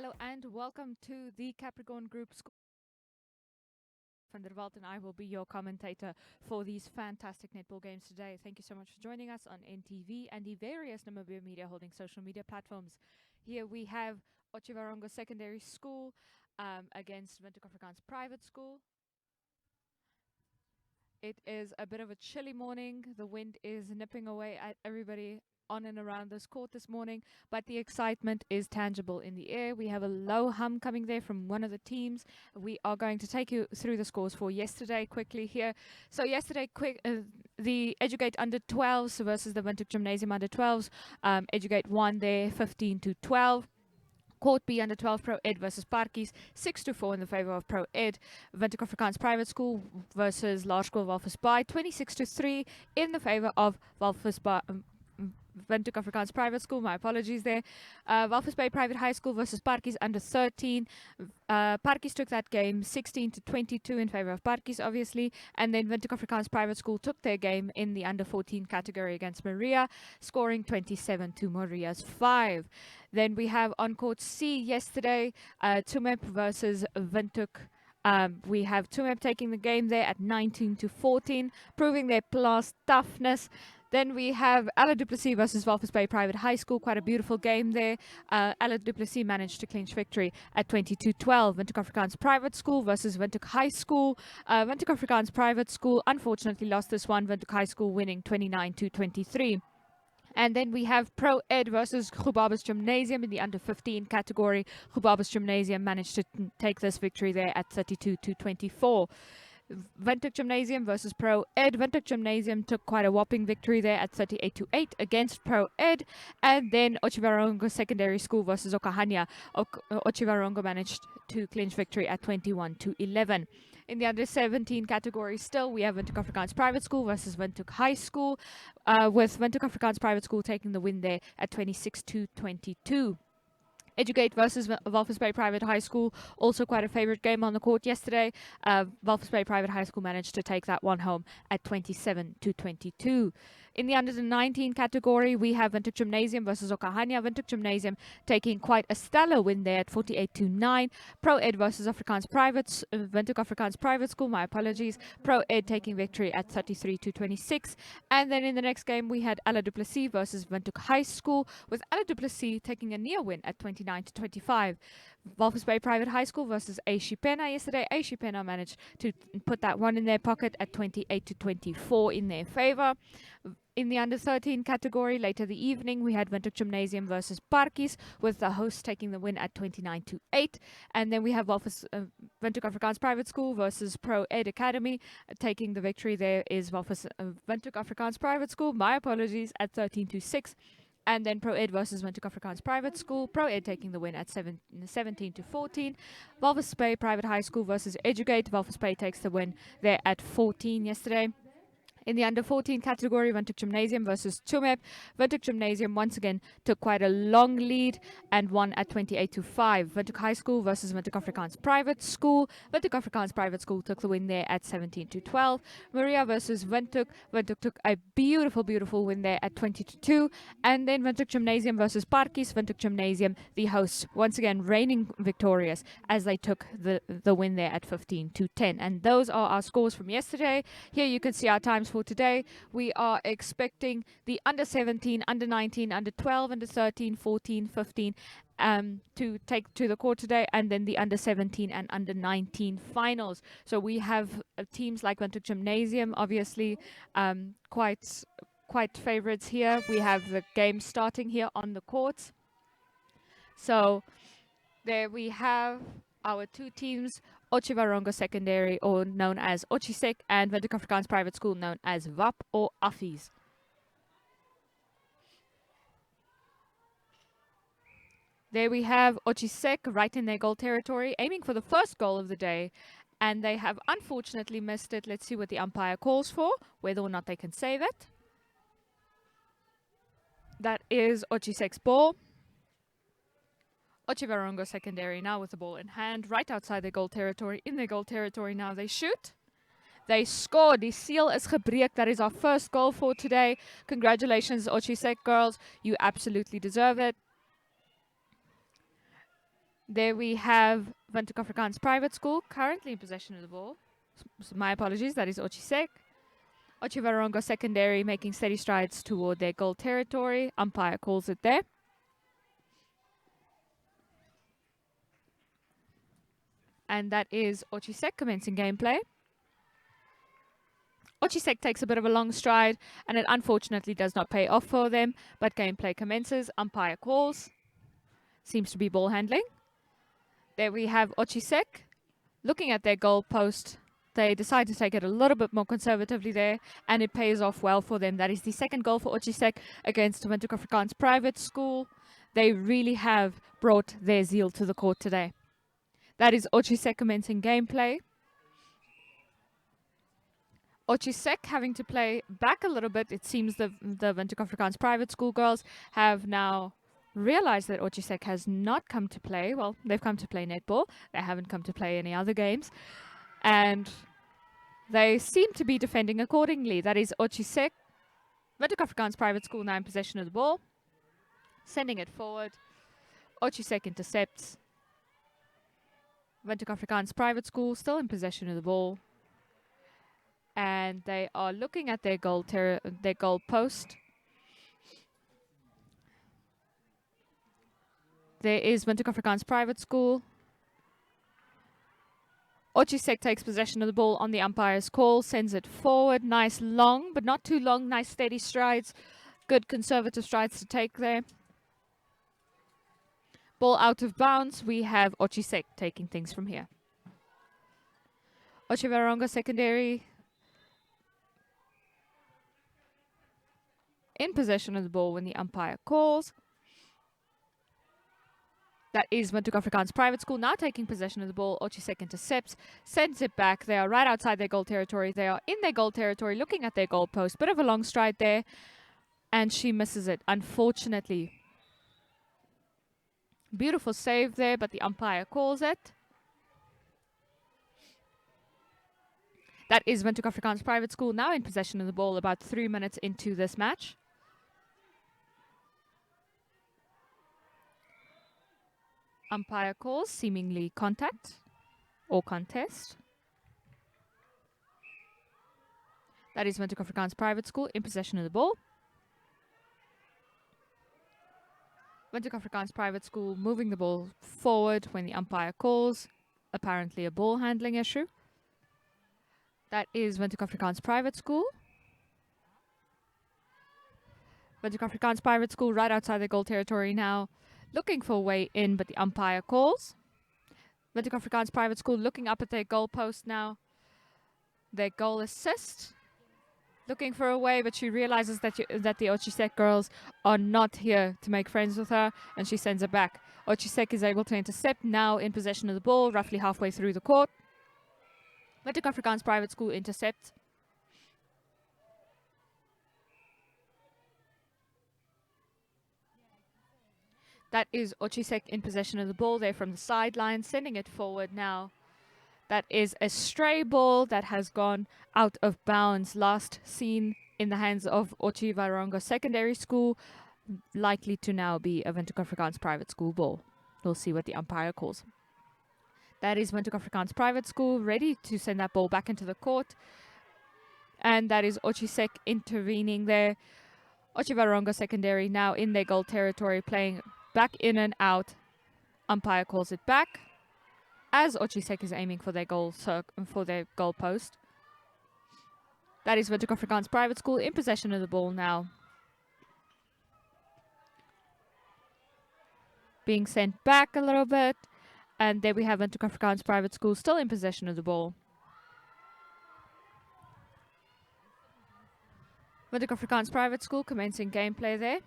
Hello and welcome to the Capricorn Group School. Van der Walt and I will be your commentator for these fantastic netball games today. Thank you so much for joining us on NTV and the various Namibia media holding social media platforms. Here we have OTJI Secondary School against Windhoek Afrikaans Private School. It is a bit of a chilly morning. The wind is nipping away at everybody on and around this court this morning, but the excitement is tangible in the air. We have a low hum coming there from one of the teams. We are going to take you through the scores for yesterday quickly here. So yesterday, the Educate under 12s versus the Windhoek Gymnasium under 12s. Educate won there 15-12. Court B under 12 Pro Ed versus Parkies, 6-4 in the favor of Pro Ed. Windhoek Afrikaans Private School versus Laerskool Walvis Bay, 26-3 in the favor of Walvis Bay. Windhoek Afrikaans Private School, my apologies there. Walvis Bay Private High School versus Parkies under 13. Parkies took that game 16-22 in favor of Parkies, obviously. And then Windhoek Afrikaans Private School took their game in the under 14 category against Maria, scoring 27 to Maria's 5. Then we have on court C yesterday, Tumep versus Windhoek. We have Tumep taking the game there at 19-14, proving their class toughness. Then we have Alla Plessis versus Walvis Bay Private High School. Quite a beautiful game there. Alla Plessis managed to clinch victory at 22-12. Windhoek Afrikaans Private School versus Windhoek High School. Windhoek Afrikaans Private School unfortunately lost this one. Windhoek High School winning 29-23. And then we have Pro Ed versus Gubabas Gymnasium in the under 15 category. Gubabas Gymnasium managed to take this victory there at 32-24. Windhoek Gymnasium versus Pro Ed. Windhoek Gymnasium took quite a whopping victory there at 38-8 against Pro Ed. And then OTJI Secondary School versus Okahania. OTJI managed to clinch victory at 21-11. In the under 17 category still, we have Windhoek Afrikaans Private School versus Windhoek High School, with Windhoek Afrikaans Private School taking the win there at 26-22. Educate versus Walvis Bay Private High School, also quite a favorite game on the court yesterday. Walvis Bay Private High School managed to take that one home at 27-22. In the under 19 category, we have Windhoek Gymnasium versus Okahania. Windhoek Gymnasium taking quite a stellar win there at 48-9. Pro Ed versus Windhoek Afrikaans Private School, my apologies. Pro Ed taking victory at 33-26. And then in the next game, we had Alla Plessis versus Windhoek High School, with Alla Plessis taking a near win at 29-25. Walvis Bay Private High School versus Ochisec yesterday. Ochisec managed to put that one in their pocket at 28-24 in their favor. In the under 13 category, later the evening, we had Windhoek Gymnasium versus Parkies, with the hosts taking the win at 29-8. And then we have Windhoek Afrikaans Private School versus Pro Ed Academy. Taking the victory there is Windhoek Afrikaans Private School, my apologies, at 13-6. And then Pro Ed versus Windhoek Afrikaans Private School. Pro Ed taking the win at 17-14. Walvis Bay Private High School versus Educate. Walvis Bay takes the win there at 14 yesterday. In the under 14 category, Windhoek Gymnasium versus Tumep. Windhoek Gymnasium once again took quite a long lead and won at 28-5. Windhoek High School versus Windhoek Afrikaans Private School. Windhoek Afrikaans Private School took the win there at 17-12. Maria versus Windhoek. Windhoek took a beautiful win there at 20-2. And then Windhoek Gymnasium versus Parkies. Windhoek Gymnasium, the hosts, once again reigning victorious as they took the win there at 15-10. And those are our scores from yesterday. Here you can see our times for today. We are expecting the under 17, under 19, under 12, under 13, 14, 15 to take to the court today, and then the under 17 and under 19 finals. So we have teams like Windhoek Gymnasium, obviously quite favorites here. We have the game starting here on the courts. So there we have our two teams, OTJI Secondary, or known as Ochisec, and Windhoek Afrikaans Private School, known as WAP or Affies. There we have Ochisec right in their goal territory, aiming for the first goal of the day, and they have unfortunately missed it. Let's see what the umpire calls for, whether or not they can save it. That is Ochisec's ball. OTJI Secondary now with the ball in hand, right outside their goal territory. In their goal territory now, they shoot. They scored. Die seal is gebreek. That is our first goal for today. Congratulations, Ochisec girls. You absolutely deserve it. There we have Windhoek Afrikaans Private School currently in possession of the ball. My apologies, that is Ochisec. Ochisec Secondary making steady strides toward their goal territory. Umpire calls it there. And that is Ochisec commencing gameplay. Ochisec takes a bit of a long stride, and it unfortunately does not pay off for them, but gameplay commences. Umpire calls. Seems to be ball handling. There we have Ochisec looking at their goal post. They decide to take it a little bit more conservatively there, and it pays off well for them. That is the second goal for Ochisec against Windhoek Afrikaans Private School. They really have brought their zeal to the court today. That is Ochisec commencing gameplay. Ochisec having to play back a little bit. It seems the Windhoek Afrikaans Private School girls have now realized that Ochisec has not come to play. Well, they've come to play netball. They haven't come to play any other games. And they seem to be defending accordingly. That is Ochisec. Windhoek Afrikaans Private School now in possession of the ball. Sending it forward. Ochisec intercepts. Windhoek Afrikaans Private School still in possession of the ball. And they are looking at their goal post. There is Windhoek Afrikaans Private School. Ochisec takes possession of the ball on the umpire's call, sends it forward. Nice long, but not too long. Nice steady strides. Good conservative strides to take there. Ball out of bounds. We have Ochisec taking things from here. Ochisec Secondary in possession of the ball when the umpire calls. That is Windhoek Afrikaans Private School now taking possession of the ball. Ochisec intercepts, sends it back. They are right outside their goal territory. They are in their goal territory looking at their goal post. Bit of a long stride there. And she misses it, unfortunately. Beautiful save there, but the umpire calls it. That is Windhoek Afrikaans Private School now in possession of the ball about 3 minutes into this match. Umpire calls seemingly contact or contest. That is Windhoek Afrikaans Private School in possession of the ball. Windhoek Afrikaans Private School moving the ball forward when the umpire calls. Apparently a ball handling issue. That is Windhoek Afrikaans Private School. Windhoek Afrikaans Private School right outside their goal territory now. Looking for a way in, but the umpire calls. Windhoek Afrikaans Private School looking up at their goal post now. Their goal assist. Looking for a way, but she realizes that the Ochisec girls are not here to make friends with her, and she sends it back. Ochisec is able to intercept, now in possession of the ball, roughly halfway through the court. Windhoek Afrikaans Private School intercept. That is Ochisec in possession of the ball there from the sideline, sending it forward now. That is a stray ball that has gone out of bounds. Last seen in the hands of Ochisec Secondary School. Likely to now be a Windhoek Afrikaans Private School ball. We'll see what the umpire calls. That is Windhoek Afrikaans Private School ready to send that ball back into the court. And that is Ochisec intervening there. Ochisec Secondary now in their goal territory playing back in and out. Umpire calls it back as Ochisec is aiming for their goal post. That is Windhoek Afrikaans Private School in possession of the ball now. Being sent back a little bit. And there we have Windhoek Afrikaans Private School still in possession of the ball. Windhoek Afrikaans Private School commencing gameplay there.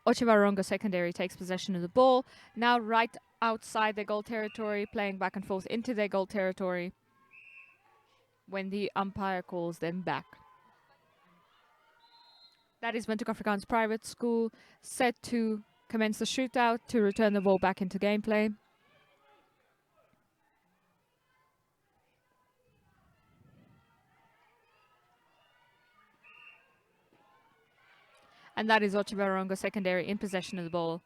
Ochisec Secondary takes possession of the ball. Now right outside their goal territory, playing back and forth into their goal territory when the umpire calls them back. That is Windhoek Afrikaans Private School set to commence the shootout to return the ball back into gameplay. And that is Ochisec Secondary in possession of the ball.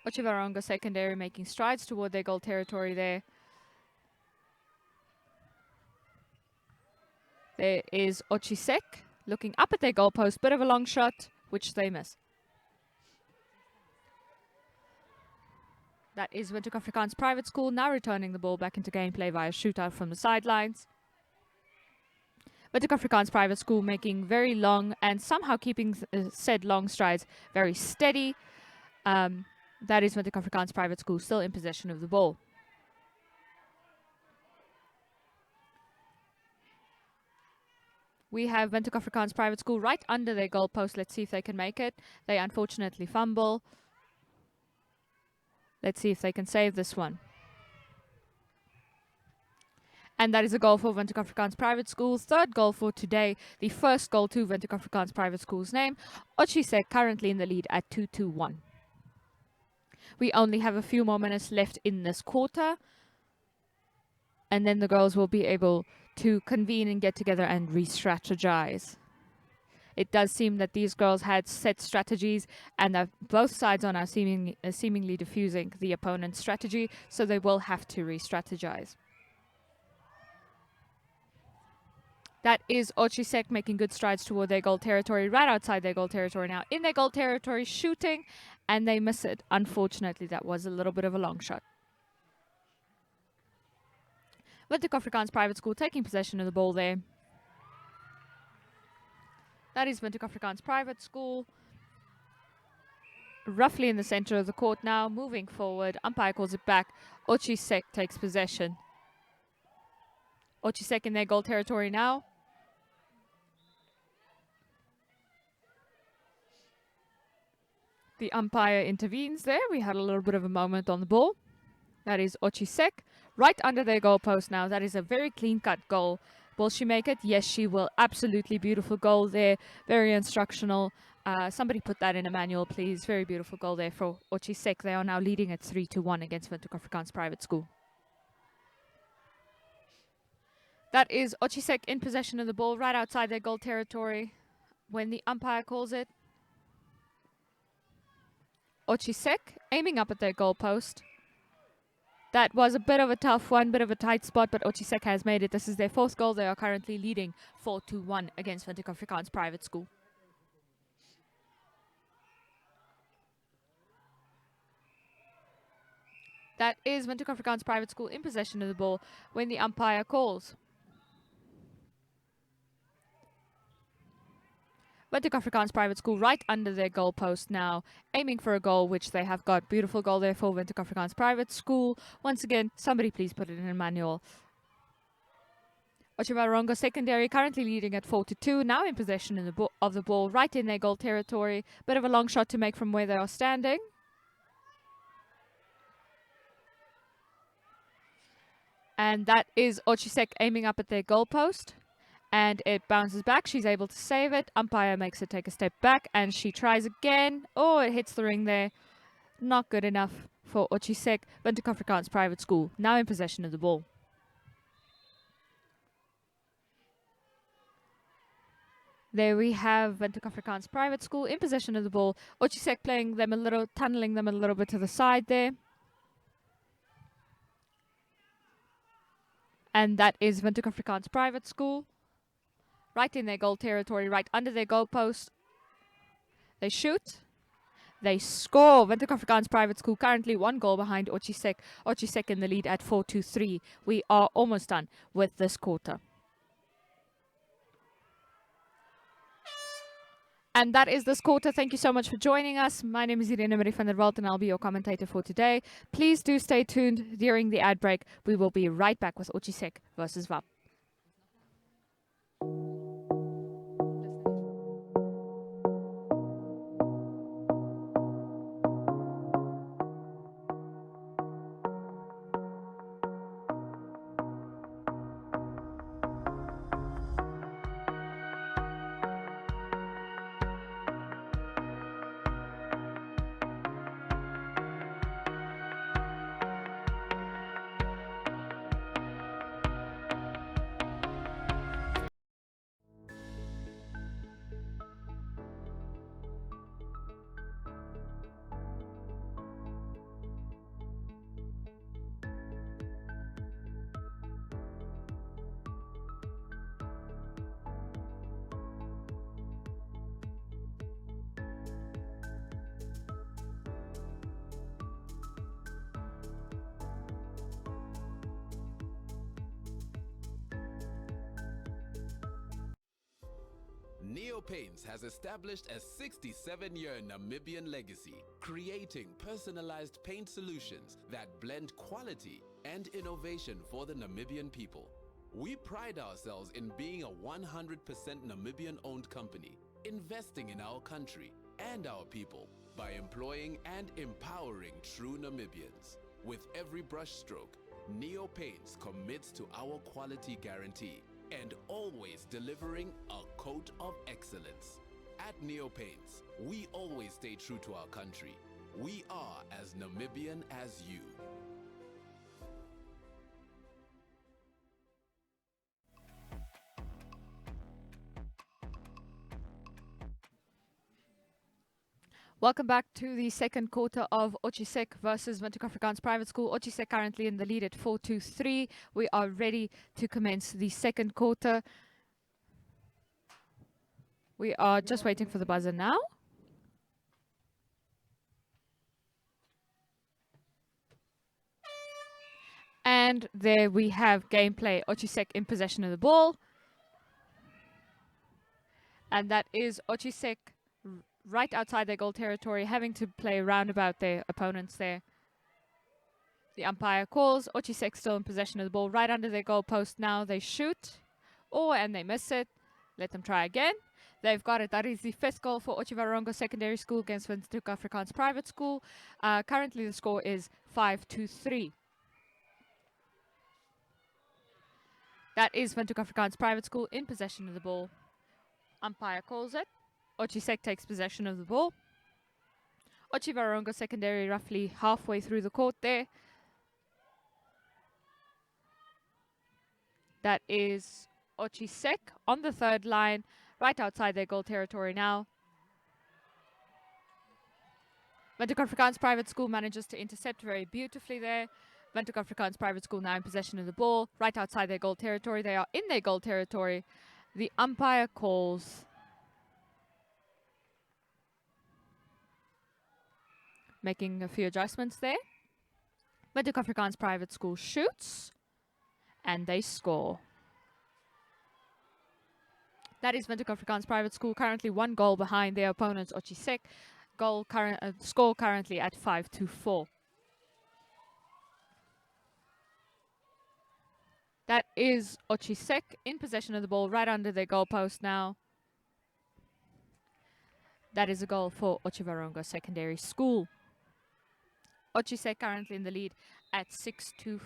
Ochisek secondary making strides toward their goal territory there. There is Ochisec looking up at their goalpost. Bit of a long shot, which they miss. That is Windhoek Afrikaans Private School now returning the ball back into gameplay via shootout from the sidelines. Windhoek Afrikaans Private School making very long and somehow keeping said long strides very steady. That is Windhoek Afrikaans Private School still in possession of the ball. We have Windhoek Afrikaans Private School right under their goalpost. Let's see if they can make it. They unfortunately fumble. Let's see if they can save this one. And that is a goal for Windhoek Afrikaans Private School. Third goal for today. The first goal to Windhoek Afrikaans Private School's name. Ochisec currently in the lead at 2-1. We only have a few more minutes left in this quarter. And then the girls will be able to convene and get together and re-strategize. It does seem that these girls had set strategies and that both sides are now seemingly diffusing the opponent's strategy, so they will have to re-strategize. That is Ochisec making good strides toward their goal territory, right outside their goal territory now. In their goal territory, shooting, and they miss it. Unfortunately, that was a little bit of a long shot. Windhoek Afrikaans Private School taking possession of the ball there. That is Windhoek Afrikaans Private School. Roughly in the center of the court now, moving forward. Umpire calls it back. Ochisec takes possession. Ochisec in their goal territory now. The umpire intervenes there. We had a little bit of a moment on the ball. That is Ochisec right under their goalpost now. That is a very clean-cut goal. Will she make it? Yes, she will. Absolutely beautiful goal there. Very instructional. Somebody put that in a manual, please. Very beautiful goal there for Ochisec. They are now leading at 3-1 against Windhoek Afrikaans Private School. That is Ochisec in possession of the ball right outside their goal territory when the umpire calls it. Ochisec aiming up at their goalpost. That was a bit of a tough one, bit of a tight spot, but Ochisec has made it. This is their fourth goal. They are currently leading 4-1 against Windhoek Afrikaans Private School. That is Windhoek Afrikaans Private School in possession of the ball when the umpire calls. Windhoek Afrikaans Private School right under their goalpost now, aiming for a goal, which they have got. Beautiful goal there for Windhoek Afrikaans Private School. Once again, somebody please put it in a manual. Ochisec secondary currently leading at 4-2, now in possession of the ball right in their goal territory. Bit of a long shot to make from where they are standing. And that is Ochisec aiming up at their goalpost. And it bounces back. She's able to save it. Umpire makes her take a step back. And she tries again. Oh, it hits the ring there. Not good enough for Ochisec. Windhoek Afrikaans Private School now in possession of the ball. There we have Windhoek Afrikaans Private School in possession of the ball. Ochisec playing them a little, tunneling them a little bit to the side there. And that is Windhoek Afrikaans Private School. Right in their goal territory, right under their goalpost. They shoot. They score. Windhoek Afrikaans Private School currently 1 goal behind Ochisec. Ochisec in the lead at 4-3. We are almost done with this quarter. And that is this quarter. Thank you so much for joining us. My name is Irene Marie van der Walt and I'll be your commentator for today. Please do stay tuned during the ad break. We will be right back with Ochisec versus WAP. Neopaints has established a 67-year Namibian legacy, creating personalized paint solutions that blend quality and innovation for the Namibian people. We pride ourselves in being a 100% Namibian-owned company, investing in our country and our people by employing and empowering true Namibians. With every brushstroke, Neopaints commits to our quality guarantee and always delivering a coat of excellence. At Neopaints, we always stay true to our country. We are as Namibian as you. Welcome back to the second quarter of Ochisec versus Windhoek Afrikaans Private School. Ochisec currently in the lead at 4-3. We are ready to commence the second quarter. We are just waiting for the buzzer now. And there we have gameplay. Ochisec in possession of the ball. And that is Ochisec right outside their goal territory, having to play round about their opponents there. The umpire calls. Ochisec still in possession of the ball, right under their goal post now. They shoot. And they miss it. Let them try again. They've got it. That is the first goal for Ochisec Secondary School against Windhoek Afrikaans Private School. Currently the score is 5-3. That is Windhoek Afrikaans Private School in possession of the ball. Umpire calls it. Ochisec takes possession of the ball. Ochisec Secondary roughly halfway through the court there. That is Ochisec on the third line, right outside their goal territory now. Windhoek Afrikaans Private School manages to intercept very beautifully there. Windhoek Afrikaans Private School now in possession of the ball, right outside their goal territory. They are in their goal territory. The umpire calls. Making a few adjustments there. Windhoek Afrikaans Private School shoots. And they score. That is Windhoek Afrikaans Private School, currently one goal behind their opponents, Ochisec. Score currently at 5-4. That is Ochisec in possession of the ball, right under their goal post now. That is a goal for Ochisec Secondary School. Ochisec currently in the lead at 6-4.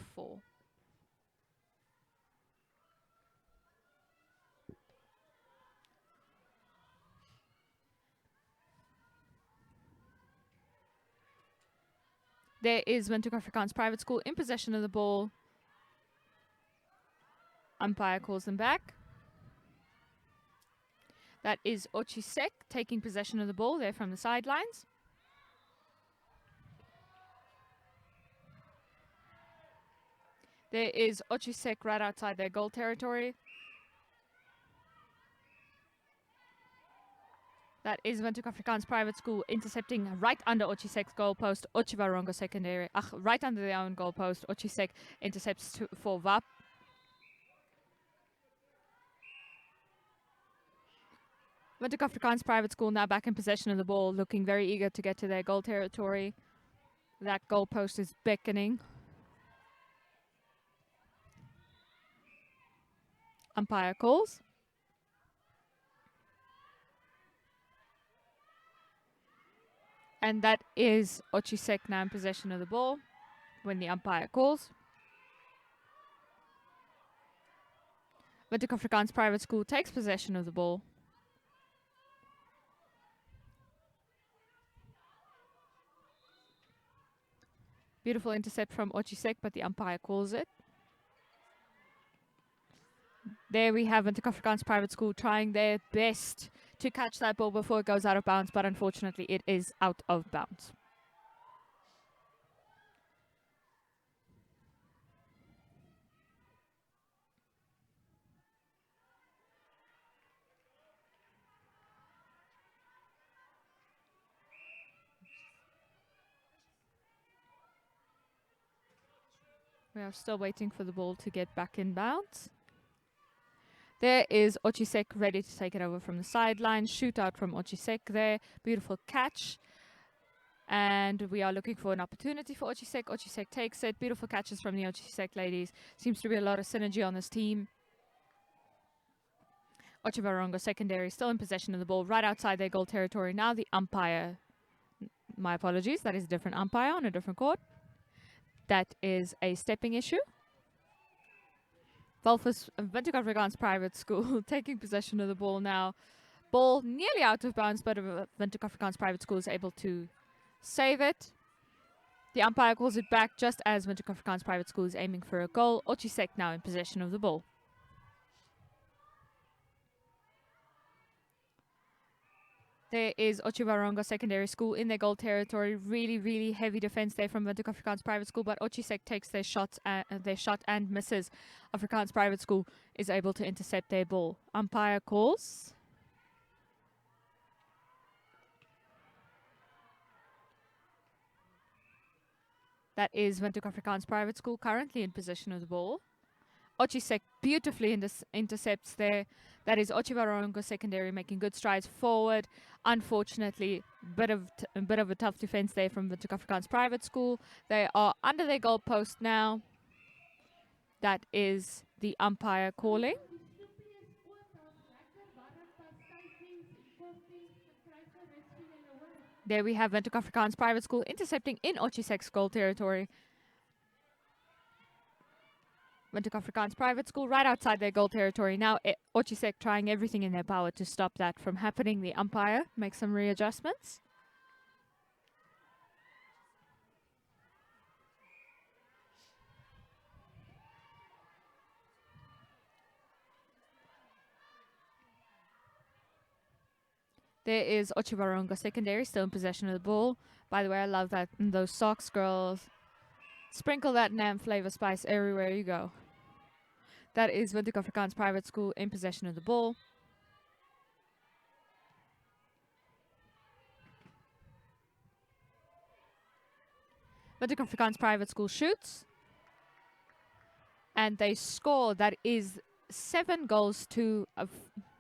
There is Windhoek Afrikaans Private School in possession of the ball. Umpire calls them back. That is Ochisec taking possession of the ball there from the sidelines. There is Ochisec right outside their goal territory. That is Windhoek Afrikaans Private School intercepting right under Ochisec's goal post. Ochisec Secondary, right under their own goal post. Ochisec intercepts for WAP. Windhoek Afrikaans Private School now back in possession of the ball, looking very eager to get to their goal territory. That goal post is beckoning. Umpire calls. And that is Ochisec now in possession of the ball when the umpire calls. Windhoek Afrikaans Private School takes possession of the ball. Beautiful intercept from Ochisec, but the umpire calls it. There we have Windhoek Afrikaans Private School trying their best to catch that ball before it goes out of bounds, but unfortunately it is out of bounds. We are still waiting for the ball to get back in bounds. There is Ochisec ready to take it over from the sideline. Shootout from Ochisec there. Beautiful catch. And we are looking for an opportunity for Ochisec. Ochisec takes it. Beautiful catches from the Ochisec ladies. Seems to be a lot of synergy on this team. Ochivarongo secondary still in possession of the ball right outside their goal territory. Now the umpire, my apologies, that is a different umpire on a different court. That is a stepping issue. Valfus Windhoek Afrikaans Private School taking possession of the ball now. Ball nearly out of bounds, but Windhoek Afrikaans Private School is able to save it. The umpire calls it back just as Windhoek Afrikaans Private School is aiming for a goal. Ochisec now in possession of the ball. There is Ochivarongo Secondary School in their goal territory. Really, really heavy defense there from Windhoek Afrikaans Private School, but Ochisec takes their shot and misses. Afrikaans Private School is able to intercept their ball. Umpire calls. That is Windhoek Afrikaans Private School currently in possession of the ball. Ochisec beautifully intercepts there. That is Ochivarongo Secondary making good strides forward. Unfortunately, a bit of a tough defense there from Windhoek Afrikaans Private School. They are under their goal post now. That is the umpire calling. There we have Windhoek Afrikaans Private School intercepting in Ochisec's goal territory. Windhoek Afrikaans Private School right outside their goal territory. Now Ochisec trying everything in their power to stop that from happening. The umpire makes some readjustments. There is Ochivarongo Secondary still in possession of the ball. By the way, I love that those socks, girls. Sprinkle that Nam flavor spice everywhere you go. That is Windhoek Afrikaans Private School in possession of the ball. Windhoek Afrikaans Private School shoots. And they score. That is 6 goals to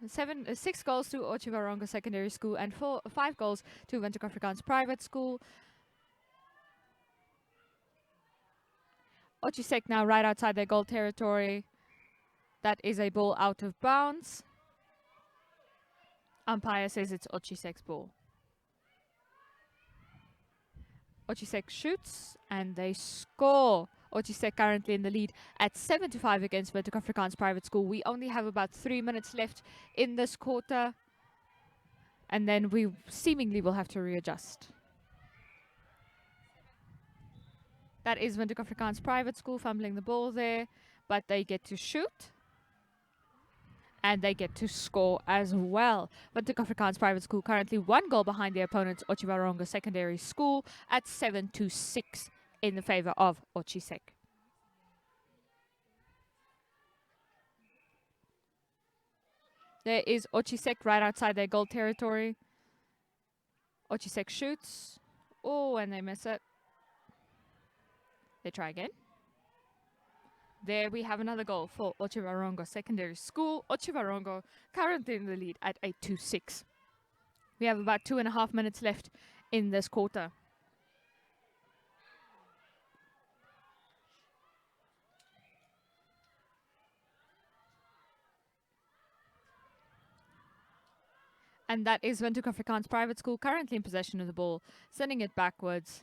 Ochivarongo Secondary School and 5 goals to Windhoek Afrikaans Private School. Ochisec now right outside their goal territory. That is a ball out of bounds. Umpire says it's Ochisec's ball. Ochisec shoots and they score. Ochisec currently in the lead at 7-5 against Windhoek Afrikaans Private School. We only have about 3 minutes left in this quarter. And then we seemingly will have to readjust. That is Windhoek Afrikaans Private School fumbling the ball there. But they get to shoot. And they get to score as well. Windhoek Afrikaans Private School currently 1 goal behind their opponents, Ochivarongo Secondary School, at 7-6 in the favor of Ochisec. There is Ochisec right outside their goal territory. Ochisec shoots. Oh, and they miss it. They try again. There we have another goal for Ochivarongo Secondary School. Ochivarongo currently in the lead at 8-6. We have about 2.5 minutes left in this quarter. And that is Windhoek Afrikaans Private School currently in possession of the ball, sending it backwards.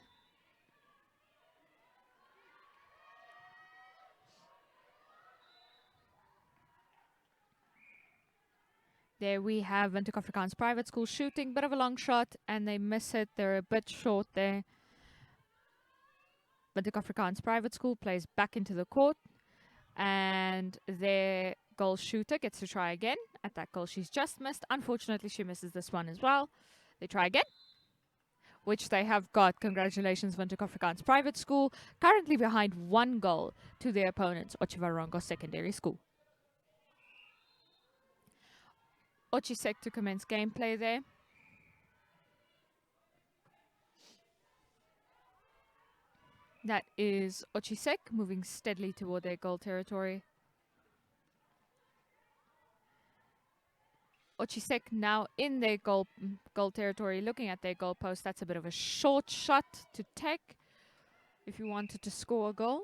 There we have Windhoek Afrikaans Private School shooting, bit of a long shot, and they miss it. They're a bit short there. Windhoek Afrikaans Private School plays back into the court, and their goal shooter gets to try again. At that goal she's just missed. Unfortunately, she misses this one as well. They try again, which they have got. Congratulations, Windhoek Afrikaans Private School, currently behind 1 goal to their opponents, Ochivarongo Secondary School. Ochisec to commence gameplay there. That is Ochisec moving steadily toward their goal territory. Ochisec now in their goal territory, looking at their goal post. That's a bit of a short shot to take if you wanted to score a goal.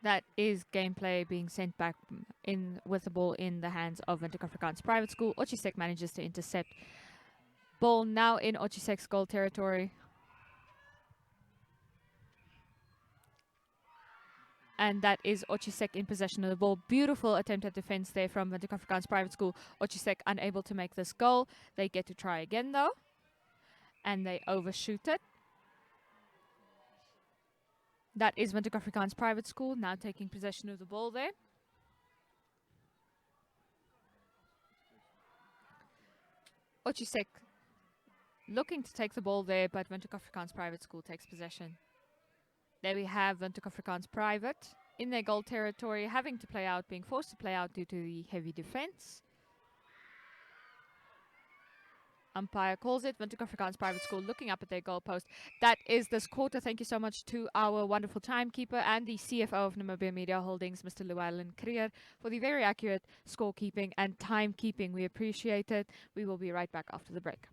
That is gameplay being sent back in with the ball in the hands of Windhoek Afrikaans Private School. Ochisec manages to intercept. Ball now in Ochisec's goal territory. And that is Ochisec in possession of the ball. Beautiful attempt at defense there from Windhoek Afrikaans Private School. Ochisec unable to make this goal. They get to try again though. And they overshoot it. That is Windhoek Afrikaans Private School now taking possession of the ball there. Ochisec looking to take the ball there, but Windhoek Afrikaans Private School takes possession. There we have Windhoek Afrikaans Private in their goal territory, having to play out, being forced to play out due to the heavy defense. Umpire calls it. Windhoek Afrikaans Private School looking up at their goal post. That is this quarter. Thank you so much to our wonderful timekeeper and the CFO of Namibia Media Holdings, Mr. Llewellyn Creer, for the very accurate scorekeeping and timekeeping. We appreciate it. We will be right back after the break.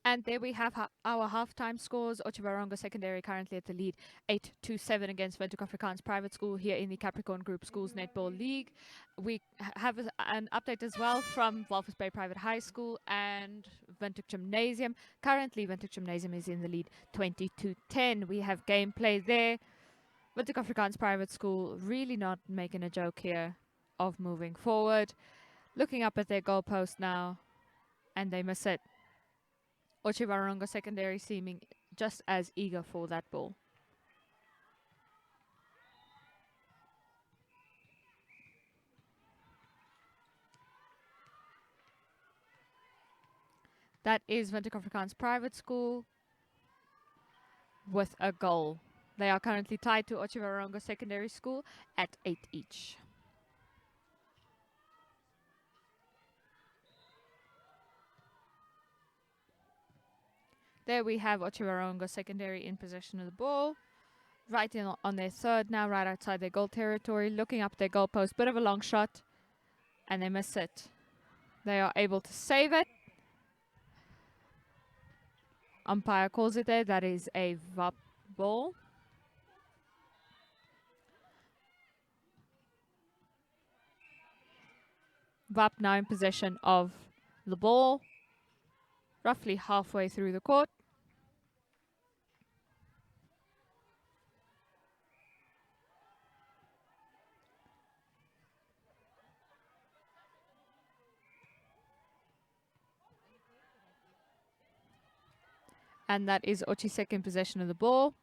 And there we have our halftime scores. Otjiwarongo Secondary currently at the lead, 8-7 against Windhoek Afrikaans Private School here in the Capricorn Group Schools Netball League. We have an update as well from Walvis Bay Private High School and Windhoek Gymnasium. Currently, Windhoek Gymnasium is in the lead, 20-10. We have gameplay there. Windhoek Afrikaans Private School really not making a joke here of moving forward. Looking up at their goalpost now, and they miss it. Otjiwarongo Secondary seeming just as eager for that ball. That is Windhoek Afrikaans Private School with a goal. They are currently tied to Otjiwarongo Secondary School at 8 each. There we have Otjiwarongo Secondary in possession of the ball. Right in on their third now, right outside their goal territory, looking up their goalpost. Bit of a long shot, and they miss it. They are able to save it. Umpire calls it there. That is a WAP ball. WAP now in possession of the ball, roughly halfway through the court. And that is Ochisec in possession of the ball.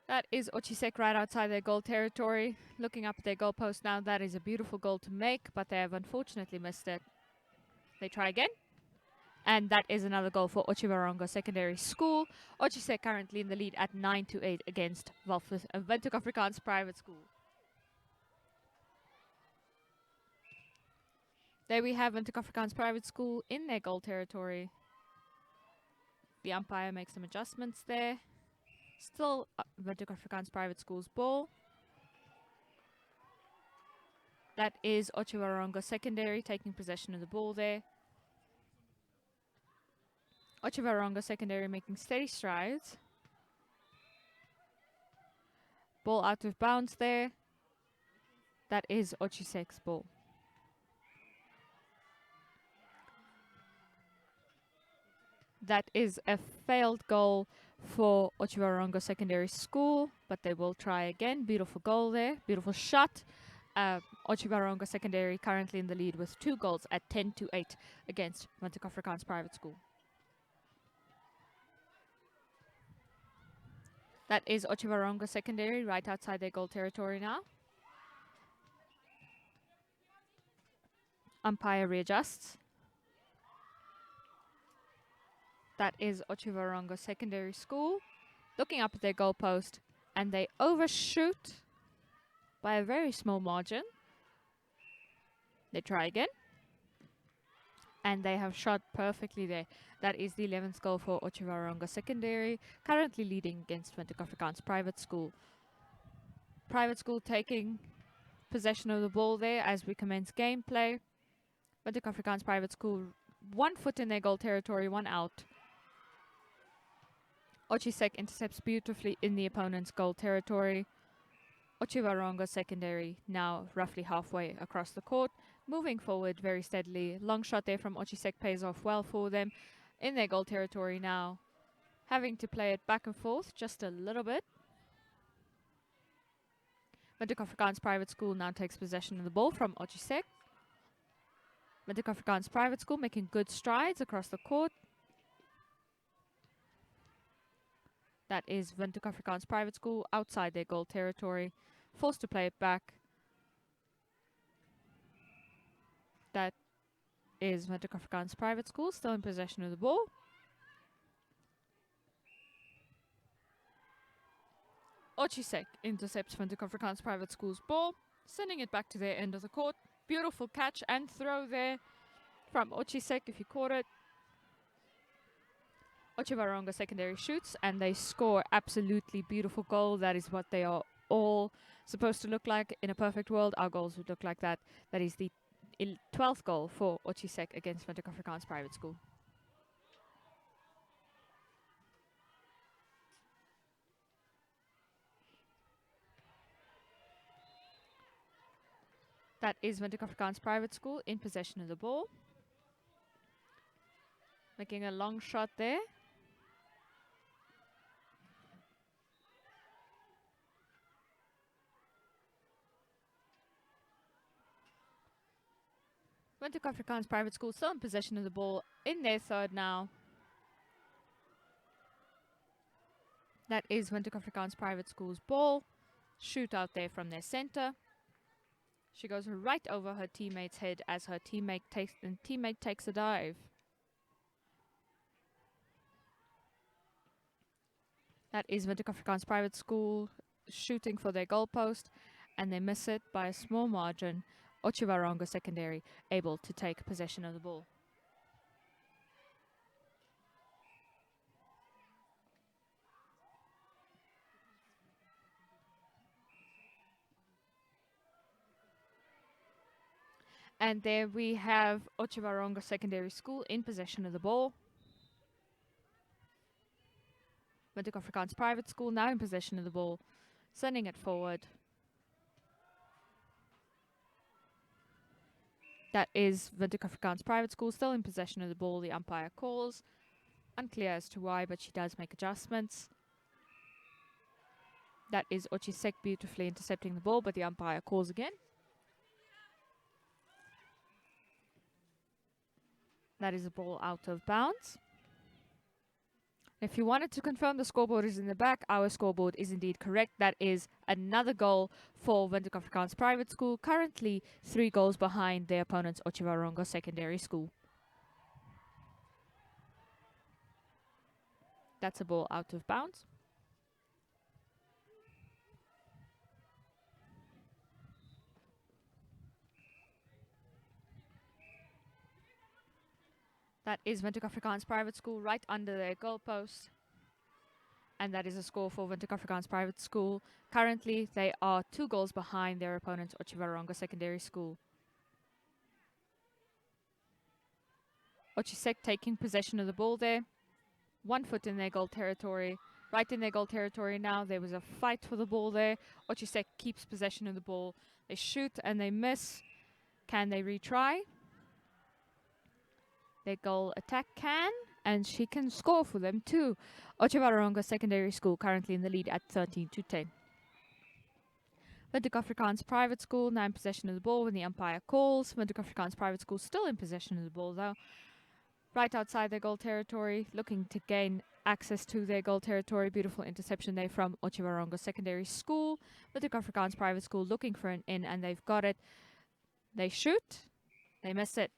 That is Ochisec right outside their goal territory. Looking up at their goalpost now. That is a beautiful goal to make, but they have unfortunately missed it. They try again. And that is another goal for Ochivarongo Secondary School. Ochisec currently in the lead at 9-8 against Windhoek Afrikaans Private School. There we have Windhoek Afrikaans Private School in their goal territory. The umpire makes some adjustments there. Still Windhoek Afrikaans Private School's ball. That is Ochivarongo Secondary taking possession of the ball there. Ochivarongo Secondary making steady strides. Ball out of bounds there. That is Ochisec's ball. That is a failed goal for Ochivarongo Secondary School, but they will try again. Beautiful goal there. Beautiful shot. Ochivarongo Secondary currently in the lead with 2 goals at 10-8 against Windhoek Afrikaans Private School. That is Ochivarongo Secondary right outside their goal territory now. Umpire readjusts. That is Ochivarongo Secondary School. Looking up at their goalpost, and they overshoot by a very small margin. They try again. And they have shot perfectly there. That is the 11th goal for Ochivarongo Secondary, currently leading against Windhoek Afrikaans Private School. Private School taking possession of the ball there as we commence gameplay. Windhoek Afrikaans Private School, 1 foot in their goal territory, 1 out. Ochisec intercepts beautifully in the opponent's goal territory. Ochivarongo Secondary now roughly halfway across the court, moving forward very steadily. Long shot there from Ochisec pays off well for them in their goal territory now, having to play it back and forth just a little bit. Windhoek Afrikaans Private School now takes possession of the ball from Ochisec. Windhoek Afrikaans Private School making good strides across the court. That is Windhoek Afrikaans Private School outside their goal territory, forced to play it back. That is Windhoek Afrikaans Private School still in possession of the ball. Ochisec intercepts Windhoek Afrikaans Private School's ball, sending it back to their end of the court. Beautiful catch and throw there from Ochisec if you caught it. Ochivarongo Secondary shoots and they score. Absolutely beautiful goal. That is what they are all supposed to look like. In a perfect world, our goals would look like that. That is the 12th goal for Ochisec against Windhoek Afrikaans Private School. That is Windhoek Afrikaans Private School in possession of the ball. Making a long shot there. Windhoek Afrikaans Private School still in possession of the ball in their third now. That is Windhoek Afrikaans Private School's ball. Shoot out there from their center. She goes right over her teammate's head as her teammate takes a dive. That is Windhoek Afrikaans Private School shooting for their goalpost, and they miss it by a small margin. Otjiwarongo Secondary able to take possession of the ball. And there we have Otjiwarongo Secondary School in possession of the ball. Windhoek Afrikaans Private School now in possession of the ball, sending it forward. That is Windhoek Afrikaans Private School still in possession of the ball. The umpire calls. Unclear as to why, but she does make adjustments. That is Ochisec beautifully intercepting the ball, but the umpire calls again. That is a ball out of bounds. If you wanted to confirm the scoreboard is in the back, our scoreboard is indeed correct. That is another goal for Windhoek Afrikaans Private School, currently 3 goals behind their opponents Otjiwarongo Secondary School. That's a ball out of bounds. That is Windhoek Afrikaans Private School right under their goalpost. And that is a score for Windhoek Afrikaans Private School. Currently, they are 2 goals behind their opponents Otjiwarongo Secondary School. Ochisec taking possession of the ball there. 1 foot in their goal territory. Right in their goal territory now. There was a fight for the ball there. Ochisec keeps possession of the ball. They shoot and they miss. Can they retry? Their goal attack can, and she can score for them too. Otjiwarongo Secondary School currently in the lead at 13-10. Windhoek Afrikaans Private School now in possession of the ball when the umpire calls. Windhoek Afrikaans Private School still in possession of the ball though. Right outside their goal territory, looking to gain access to their goal territory. Beautiful interception there from Otjiwarongo Secondary School. Windhoek Afrikaans Private School looking for an in, and they've got it. They shoot. They miss it.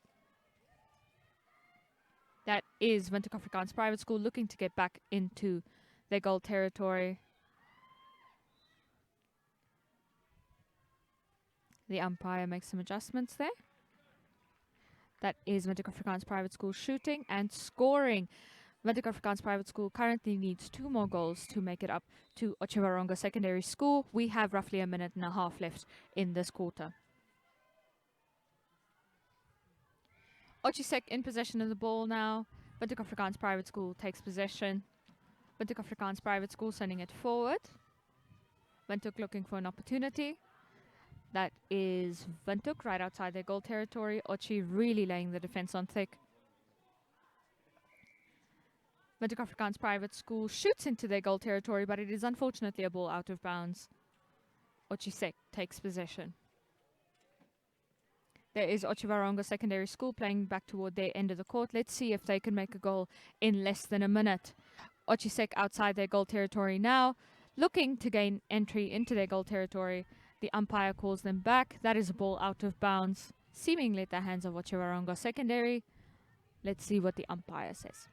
That is Windhoek Afrikaans Private School looking to get back into their goal territory. The umpire makes some adjustments there. That is Windhoek Afrikaans Private School shooting and scoring. Windhoek Afrikaans Private School currently needs 2 more goals to make it up to Otjiwarongo Secondary School. We have roughly a minute and a half left in this quarter. Ochisec in possession of the ball now. Windhoek Afrikaans Private School takes possession. Windhoek Afrikaans Private School sending it forward. Windhoek looking for an opportunity. That is Windhoek right outside their goal territory. Ochi really laying the defense on thick. Windhoek Afrikaans Private School shoots into their goal territory, but it is unfortunately a ball out of bounds. Ochisec takes possession. There is Otjiwarongo Secondary School playing back toward their end of the court. Let's see if they can make a goal in less than a minute. Ochisec outside their goal territory now, looking to gain entry into their goal territory. The umpire calls them back. That is a ball out of bounds, seemingly at the hands of Otjiwarongo Secondary. Let's see what the umpire says.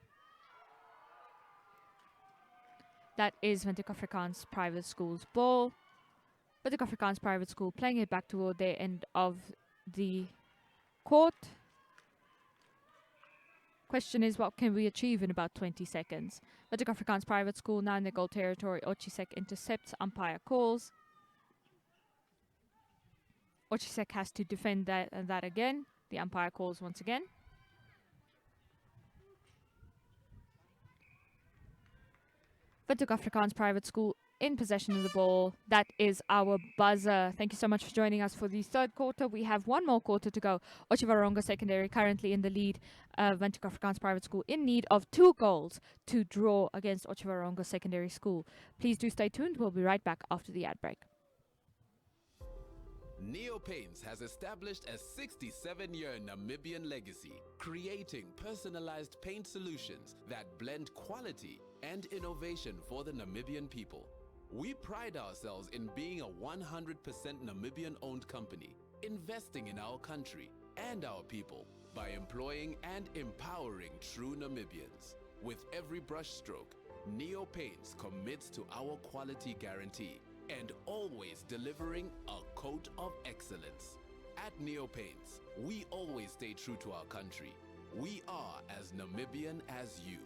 That is Windhoek Afrikaans Private School's ball. Windhoek Afrikaans Private School playing it back toward their end of the court. Question is, what can we achieve in about 20 seconds? Windhoek Afrikaans Private School now in the goal territory. Ochisec intercepts, umpire calls. Ochisec has to defend that again. The umpire calls once again. Windhoek Afrikaans Private School in possession of the ball. That is our buzzer. Thank you so much for joining us for the 3rd quarter. We have 1 more quarter to go. Otjiwarongo Secondary currently in the lead. Windhoek Afrikaans Private School in need of 2 goals to draw against Otjiwarongo Secondary School. Please do stay tuned. We'll be right back after the ad break. Neo Paints has established a 67-year Namibian legacy, creating personalized paint solutions that blend quality and innovation for the Namibian people. We pride ourselves in being a 100% Namibian-owned company, investing in our country and our people by employing and empowering true Namibians. With every brushstroke, Neo Paints commits to our quality guarantee and always delivering a coat of excellence. At Neopaints, we always stay true to our country. We are as Namibian as you.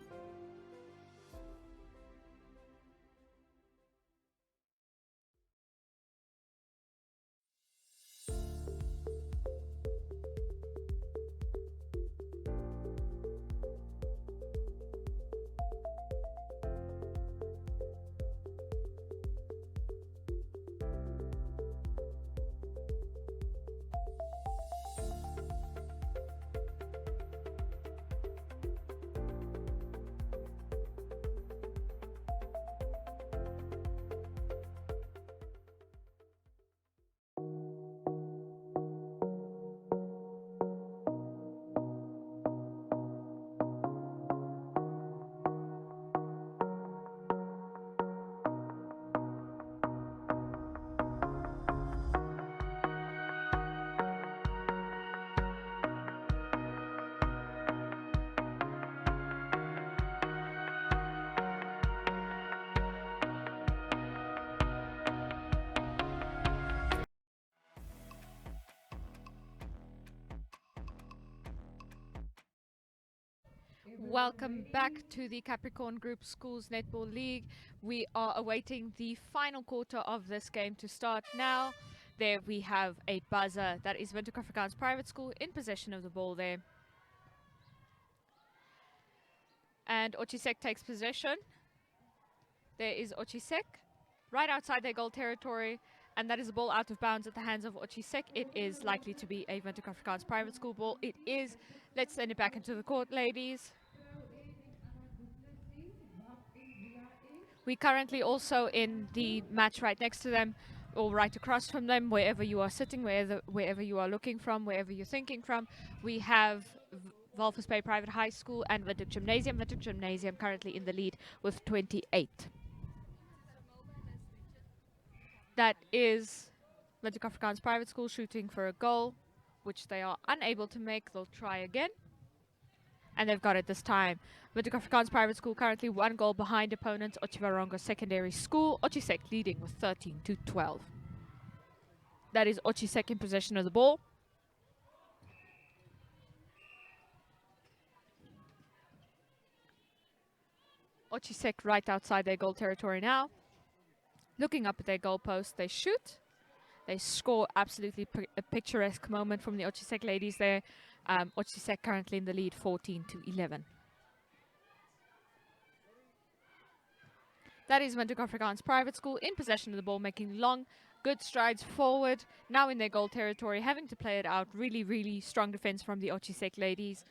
Welcome back to the Capricorn Group Schools Netball League. We are awaiting the final quarter of this game to start now. There we have a buzzer. That is Windhoek Afrikaans Private School in possession of the ball there. And Ochisec takes possession. There is Ochisec right outside their goal territory. And that is a ball out of bounds at the hands of Ochisec. It is likely to be a Windhoek Afrikaans Private School ball. It is. Let's send it back into the court, ladies. We currently also in the match right next to them, or right across from them, wherever you are sitting, wherever you are looking from, wherever you're thinking from. We have Walvis Bay Private High School and Windhoek Gymnasium. Windhoek Gymnasium currently in the lead with 28. That is Windhoek Afrikaans Private School shooting for a goal, which they are unable to make. They'll try again. And they've got it this time. Windhoek Afrikaans Private School currently 1 goal behind opponents Ochisec Secondary School. Ochisec leading with 13-12. That is Ochisec in possession of the ball. Ochisec right outside their goal territory now. Looking up at their goal post, they shoot. They score. Absolutely a picturesque moment from the Ochisec ladies there. Ochisec currently in the lead 14-11. That is Windhoek Afrikaans Private School in possession of the ball, making long, good strides forward. Now in their goal territory, having to play it out. Really, really strong defense from the Ochisec ladies.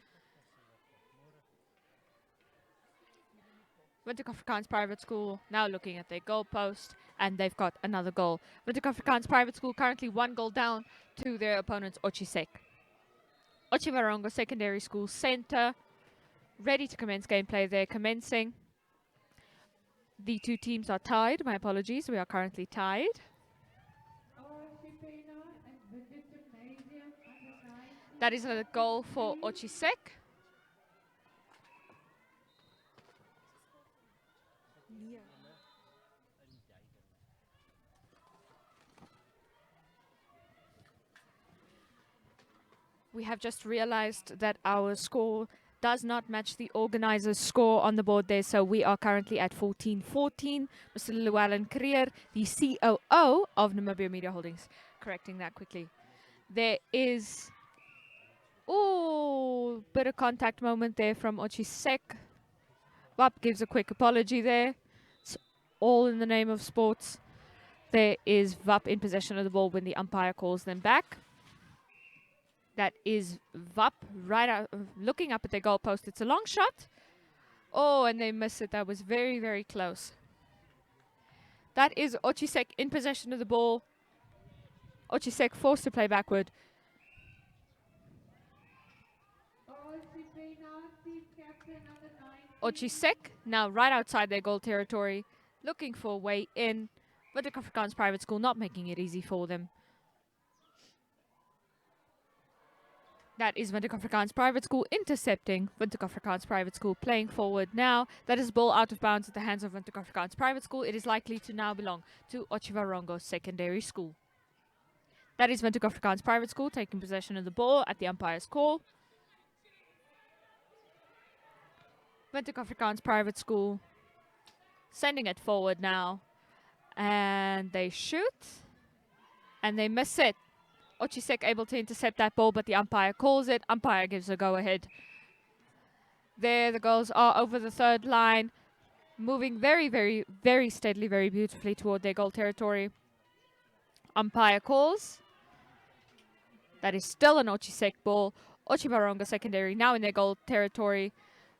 Windhoek Afrikaans Private School now looking at their goal post, and they've got another goal. Windhoek Afrikaans Private School currently 1 goal down to their opponents Ochisec. Ochisec Secondary School Center, ready to commence gameplay. They're commencing. The two teams are tied. My apologies. We are currently tied. That is a goal for Ochisec. We have just realized that our score does not match the organizer's score on the board there, so we are currently at 14-14. Mr. Llewellyn Creer, the COO of Namibia Media Holdings, correcting that quickly. There is, bit of contact moment there from Ochisec. WAP gives a quick apology there. It's all in the name of sports. There is WAP in possession of the ball when the umpire calls them back. That is WAP right out, looking up at their goalpost. It's a long shot. Oh, and they miss it. That was very, very close. That is Ochisec in possession of the ball. Ochisec forced to play backward. Ochisec now right outside their goal territory, looking for a way in. Windhoek Afrikaans Private School not making it easy for them. That is Windhoek Afrikaans Private School intercepting Windhoek Afrikaans Private School playing forward now. That is ball out of bounds at the hands of Windhoek Afrikaans Private School. It is likely to now belong to Ochisec Secondary School. That is Windhoek Afrikaans Private School taking possession of the ball at the umpire's call. Windhoek Afrikaans Private School sending it forward now. And they shoot. And they miss it. Ochisec able to intercept that ball, but the umpire calls it. Umpire gives a go-ahead. There the girls are over the third line, moving very, very, very steadily, very beautifully toward their goal territory. Umpire calls. That is still an Ochisec ball. Ochibaronga secondary now in their goal territory.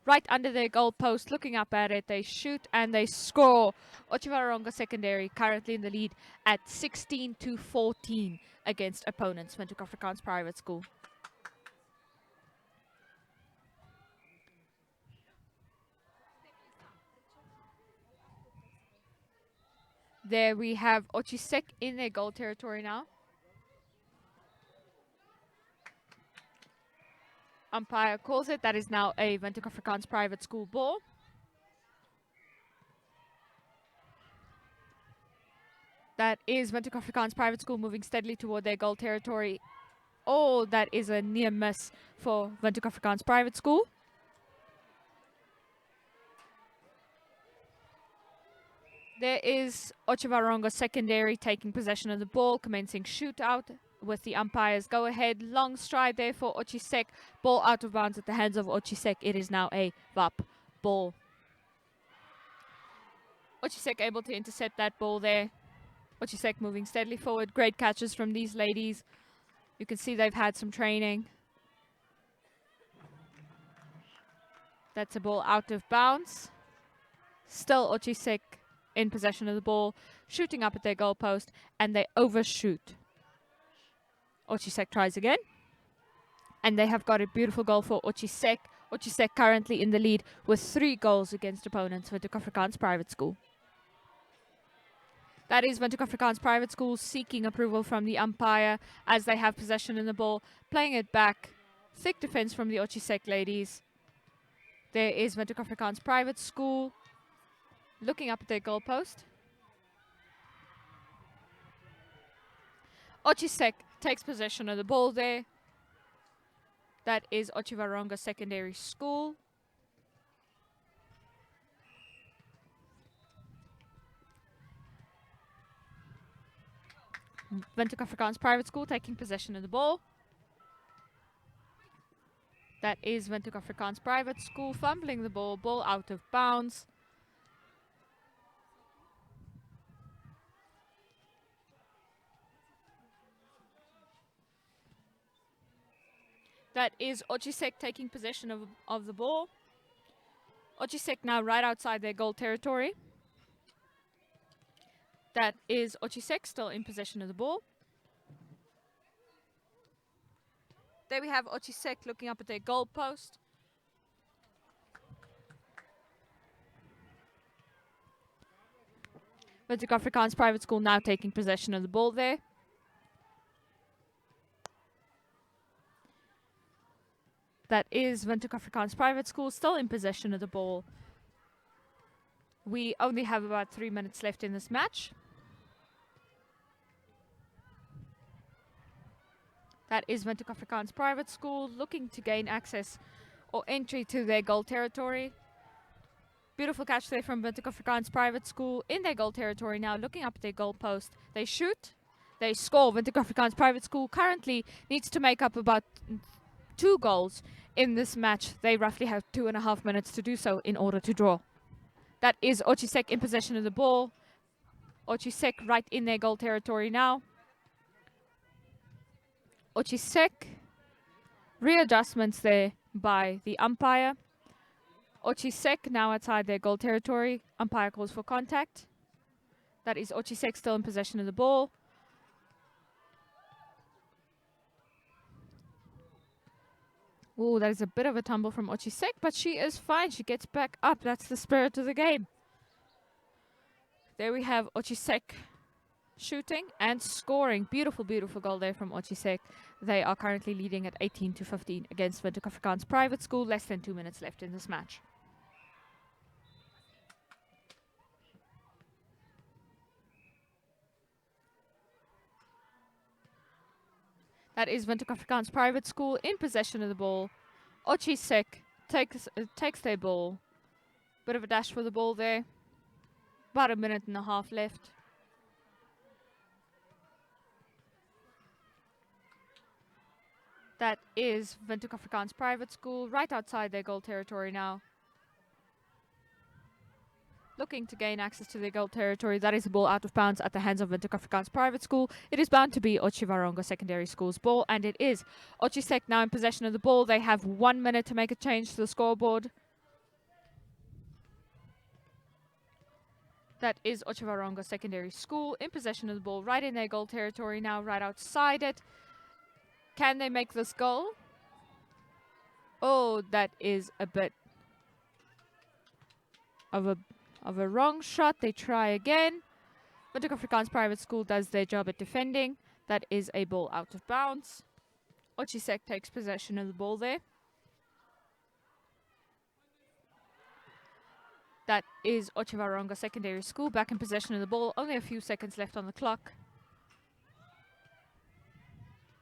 Right under their goal post, looking up at it. They shoot and they score. Ochibaronga secondary currently in the lead at 16-14 against opponents, Windhoek Afrikaans Private School. There we have Ochisec in their goal territory now. Umpire calls it. That is now a Windhoek Afrikaans Private School ball. That is Windhoek Afrikaans Private School moving steadily toward their goal territory. Oh, that is a near miss for Windhoek Afrikaans Private School. There is Ochibaronga secondary taking possession of the ball, commencing shootout with the umpires go ahead. Long stride there for Ochisec. Ball out of bounds at the hands of Ochisec. It is now a WAP ball. Ochisec able to intercept that ball there. Ochisec moving steadily forward. Great catches from these ladies. You can see they've had some training. That's a ball out of bounds. Still Ochisec in possession of the ball, shooting up at their goal post, and they overshoot. Ochisec tries again. And they have got a beautiful goal for Ochisec. Ochisec currently in the lead with 3 goals against opponents for Windhoek Afrikaans Private School. That is Windhoek Afrikaans Private School seeking approval from the umpire as they have possession in the ball, playing it back. Thick defense from the Ochisec ladies. There is Windhoek Afrikaans Private School looking up at their goal post. Ochisec takes possession of the ball there. That is Ochibaronga Secondary School. Windhoek Afrikaans Private School taking possession of the ball. That is Windhoek Afrikaans Private School fumbling the ball, ball out of bounds. That is Ochisec taking possession of the ball. Ochisec now right outside their goal territory. That is Ochisec still in possession of the ball. There we have Ochisec looking up at their goal post. Windhoek Afrikaans Private School now taking possession of the ball there. That is Windhoek Afrikaans Private School still in possession of the ball. We only have about 3 minutes left in this match. That is Windhoek Afrikaans Private School looking to gain access or entry to their goal territory. Beautiful catch there from Windhoek Afrikaans Private School in their goal territory now, looking up at their goal post. They shoot, they score. Windhoek Afrikaans Private School currently needs to make up about 2 goals in this match. They roughly have 2.5 minutes to do so in order to draw. That is Ochisec in possession of the ball. Ochisec right in their goal territory now. Ochisec, readjustments there by the umpire. Ochisec now outside their goal territory. Umpire calls for contact. That is Ochisec still in possession of the ball. Oh, that is a bit of a tumble from Ochisec, but she is fine. She gets back up. That's the spirit of the game. There we have Ochisec shooting and scoring. Beautiful, beautiful goal there from Ochisec. They are currently leading at 18-15 against Windhoek Afrikaans Private School. Less than 2 minutes left in this match. That is Windhoek Afrikaans Private School in possession of the ball. Ochisec takes their ball. Bit of a dash for the ball there. About a minute and a half left. That is Windhoek Afrikaans Private School right outside their goal territory now. Looking to gain access to their goal territory. That is a ball out of bounds at the hands of Windhoek Afrikaans Private School. It is bound to be Otjiwarongo Secondary School's ball, and it is. Ochisec now in possession of the ball. They have 1 minute to make a change to the scoreboard. That is Otjiwarongo Secondary School in possession of the ball right in their goal territory now, right outside it. Can they make this goal? Oh, that is a bit of a wrong shot. They try again. Windhoek Afrikaans Private School does their job at defending. That is a ball out of bounds. Ochisec takes possession of the ball there. That is Otjiwarongo Secondary School back in possession of the ball. Only a few seconds left on the clock.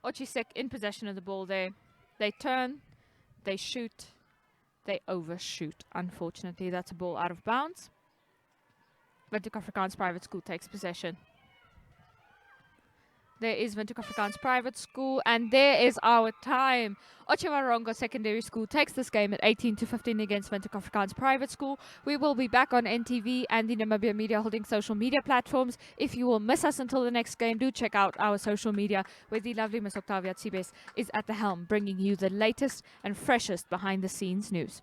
Ochisec in possession of the ball there. They turn, they shoot, they overshoot. Unfortunately, that's a ball out of bounds. Windhoek Afrikaans Private School takes possession. There is Windhoek Afrikaans Private School, and there is our time. Otjiwarongo Secondary School takes this game at 18-15 against Windhoek Afrikaans Private School. We will be back on NTV and the Namibia Media Holding social media platforms. If you will miss us until the next game, do check out our social media, where the lovely Miss Octavia Tsibes is at the helm, bringing you the latest and freshest behind-the-scenes news.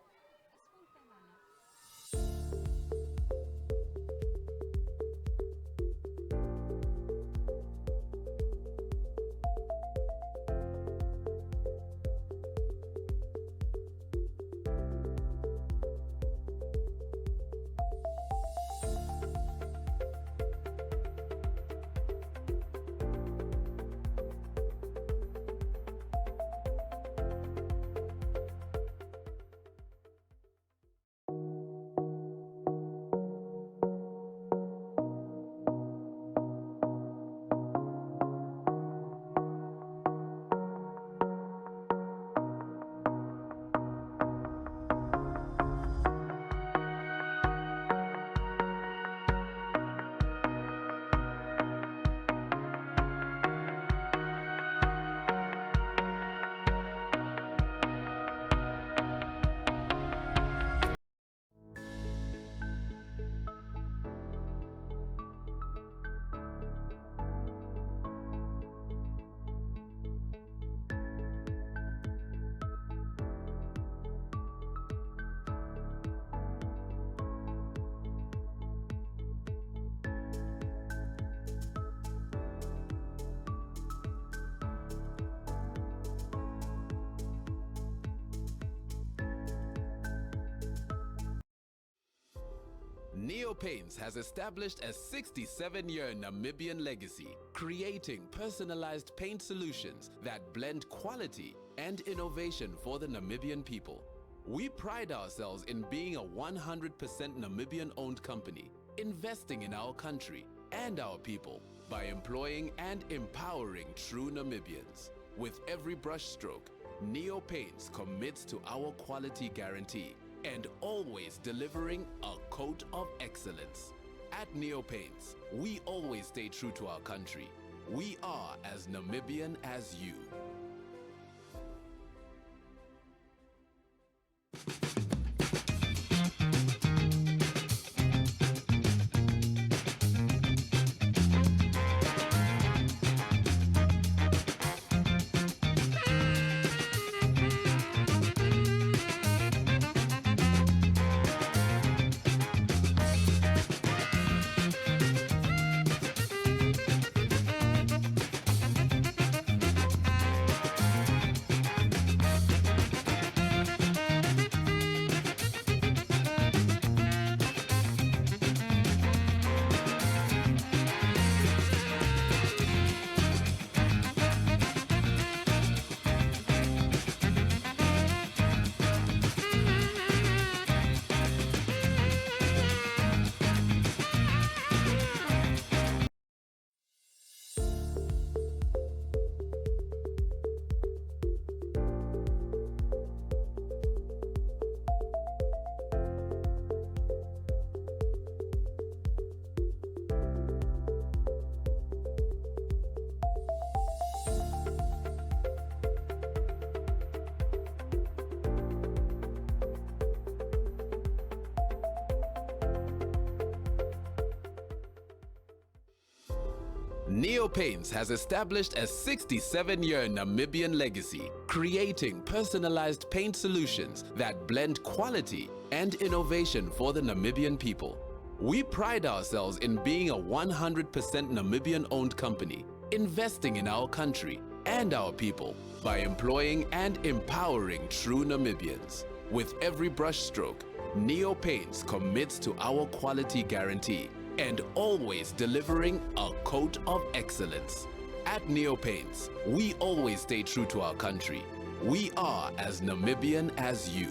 Neopaints has established a 67-year Namibian legacy, creating personalized paint solutions that blend quality and innovation for the Namibian people. We pride ourselves in being a 100% Namibian-owned company, investing in our country and our people by employing and empowering true Namibians. With every brushstroke, Neopaints commits to our quality guarantee and always delivering a coat of excellence. At Neopaints, we always stay true to our country. We are as Namibian as you. Neo Paints has established a 67-year Namibian legacy, creating personalized paint solutions that blend quality and innovation for the Namibian people. We pride ourselves in being a 100% Namibian-owned company, investing in our country and our people by employing and empowering true Namibians. With every brushstroke, Neo Paints commits to our quality guarantee and always delivering a coat of excellence. At Neo Paints, we always stay true to our country. We are as Namibian as you.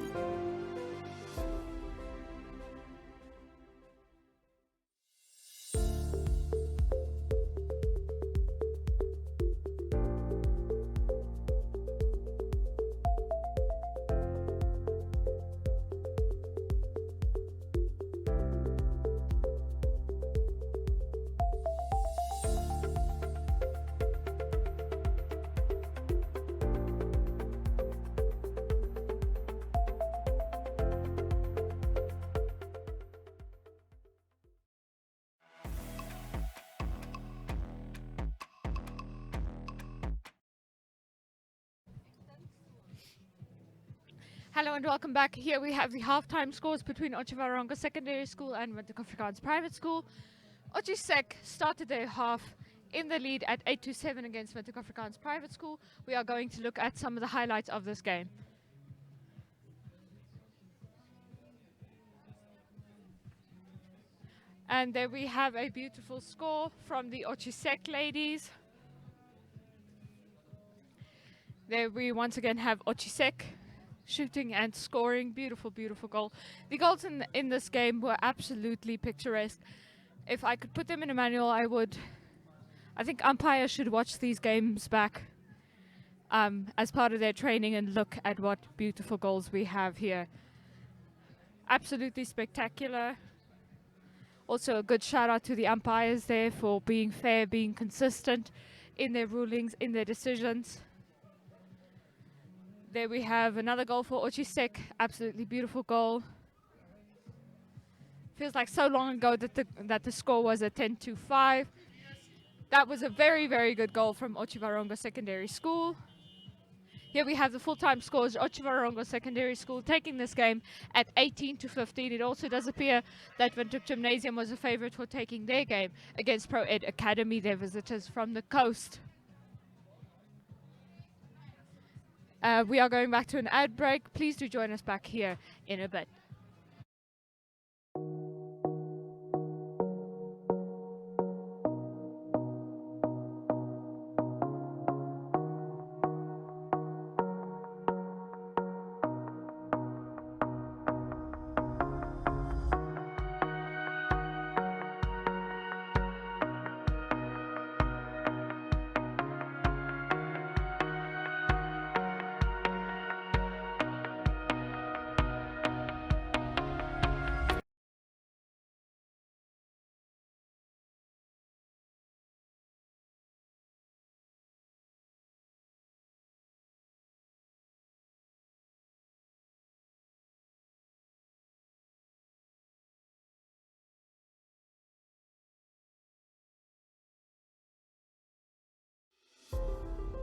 Hello and welcome back. Here we have the halftime scores between Ochisec Secondary School and Winterkofrikaans Private School. Ochisec started their half in the lead at 8-7 against Winterkofrikaans Private School. We are going to look at some of the highlights of this game. And there we have a beautiful score from the Ochisec ladies. There we once again have Ochisec shooting and scoring. Beautiful, beautiful goal. The goals in this game were absolutely picturesque. If I could put them in a manual, I would. I think umpires should watch these games back as part of their training and look at what beautiful goals we have here. Absolutely spectacular. Also a good shout out to the umpires there for being fair, being consistent in their rulings, in their decisions. There we have another goal for Ochisec. Absolutely beautiful goal. Feels like so long ago that the score was a 10-5. That was a very, very good goal from Ochisec Secondary School. Here we have the full-time scores. Ochisec Secondary School taking this game at 18-15. It also does appear that Windhoek Gymnasium was a favorite for taking their game against Pro Ed Academy, their visitors from the coast. We are going back to an ad break. Please do join us back here in a bit.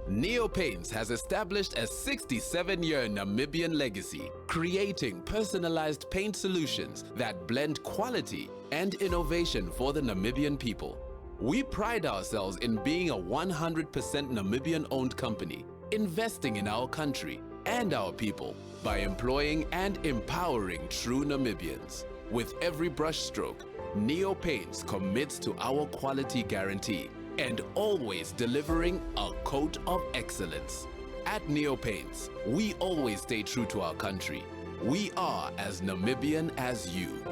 Neo Paints has established a 67-year Namibian legacy, creating personalized paint solutions that blend quality and innovation for the Namibian people. We pride ourselves in being a 100% Namibian-owned company, investing in our country and our people by employing and empowering true Namibians. With every brushstroke, Neo Paints commits to our quality guarantee and always delivering a coat of excellence. At Neo Paints, we always stay true to our country. We are as Namibian as you.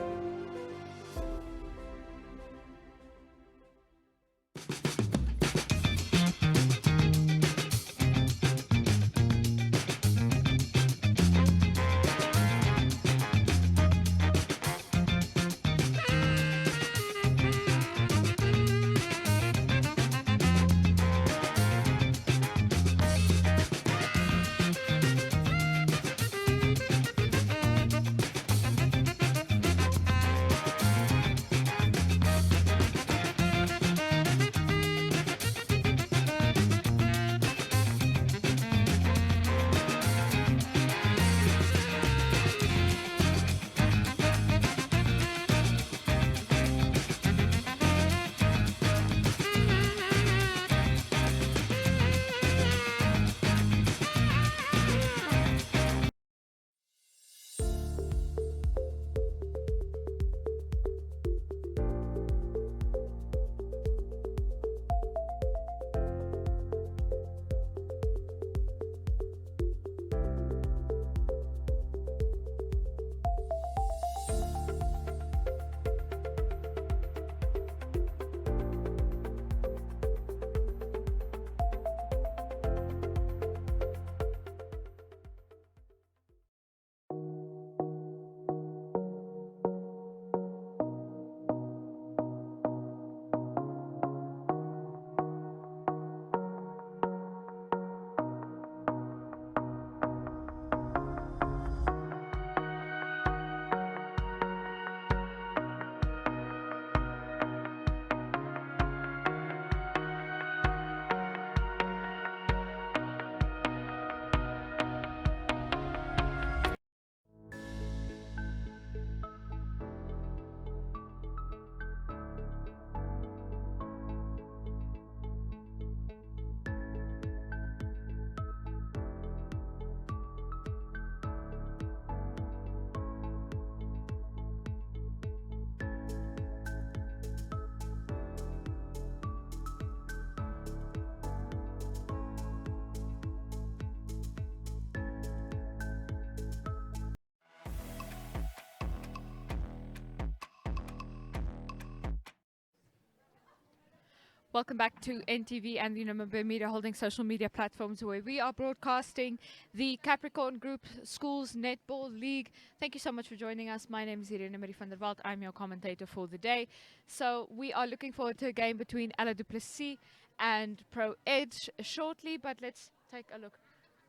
Welcome back to NTV and the Namibia Media Holding social media platforms, where we are broadcasting the Capricorn Group Schools Netball League. Thank you so much for joining us. My name is Irene Marie van der Walt. I'm your commentator for the day. So we are looking forward to a game between Alla du Plessis and Pro Edge shortly, but let's take a look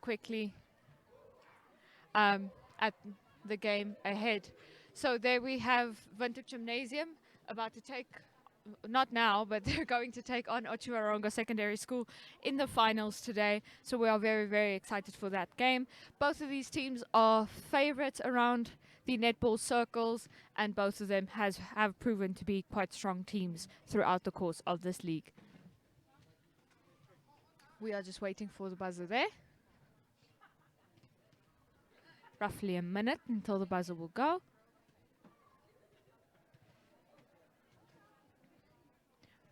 quickly at the game ahead. So there we have Vintage Gymnasium about to take, not now, but they're going to take on OTJI Secondary School in the finals today. So we are very, very excited for that game. Both of these teams are favorites around the netball circles, and both of them have proven to be quite strong teams throughout the course of this league. We are just waiting for the buzzer there. Roughly a minute until the buzzer will go.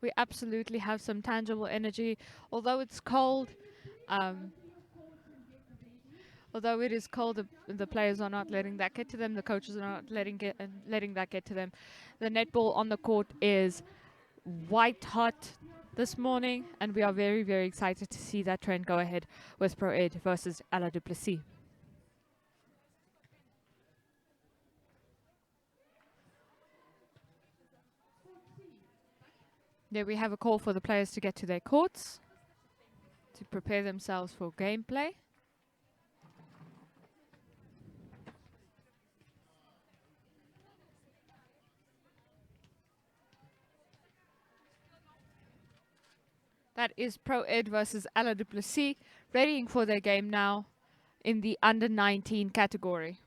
We absolutely have some tangible energy, although it's cold. Although it is cold, the players are not letting that get to them. The coaches are not letting that get to them. The netball on the court is white hot this morning, and we are very, very excited to see that trend go ahead with Pro Ed versus Alla du Plessis. There we have a call for the players to get to their courts to prepare themselves for gameplay. That is Pro Ed versus Alla du Plessis, readying for their game now in the under 19 category.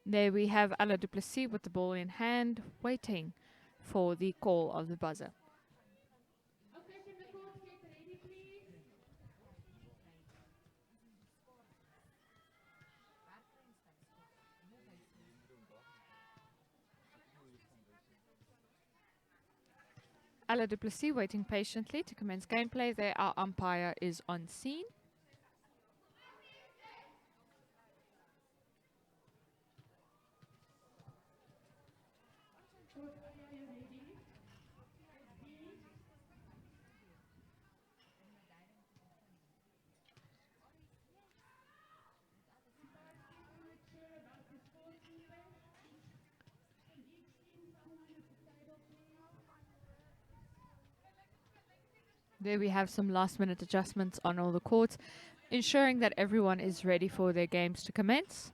There we have Alla du Plessis with the ball in hand, waiting for the call of the buzzer. Alla du Plessis waiting patiently to commence gameplay. There, our umpire is on scene. There we have some last-minute adjustments on all the courts, ensuring that everyone is ready for their games to commence.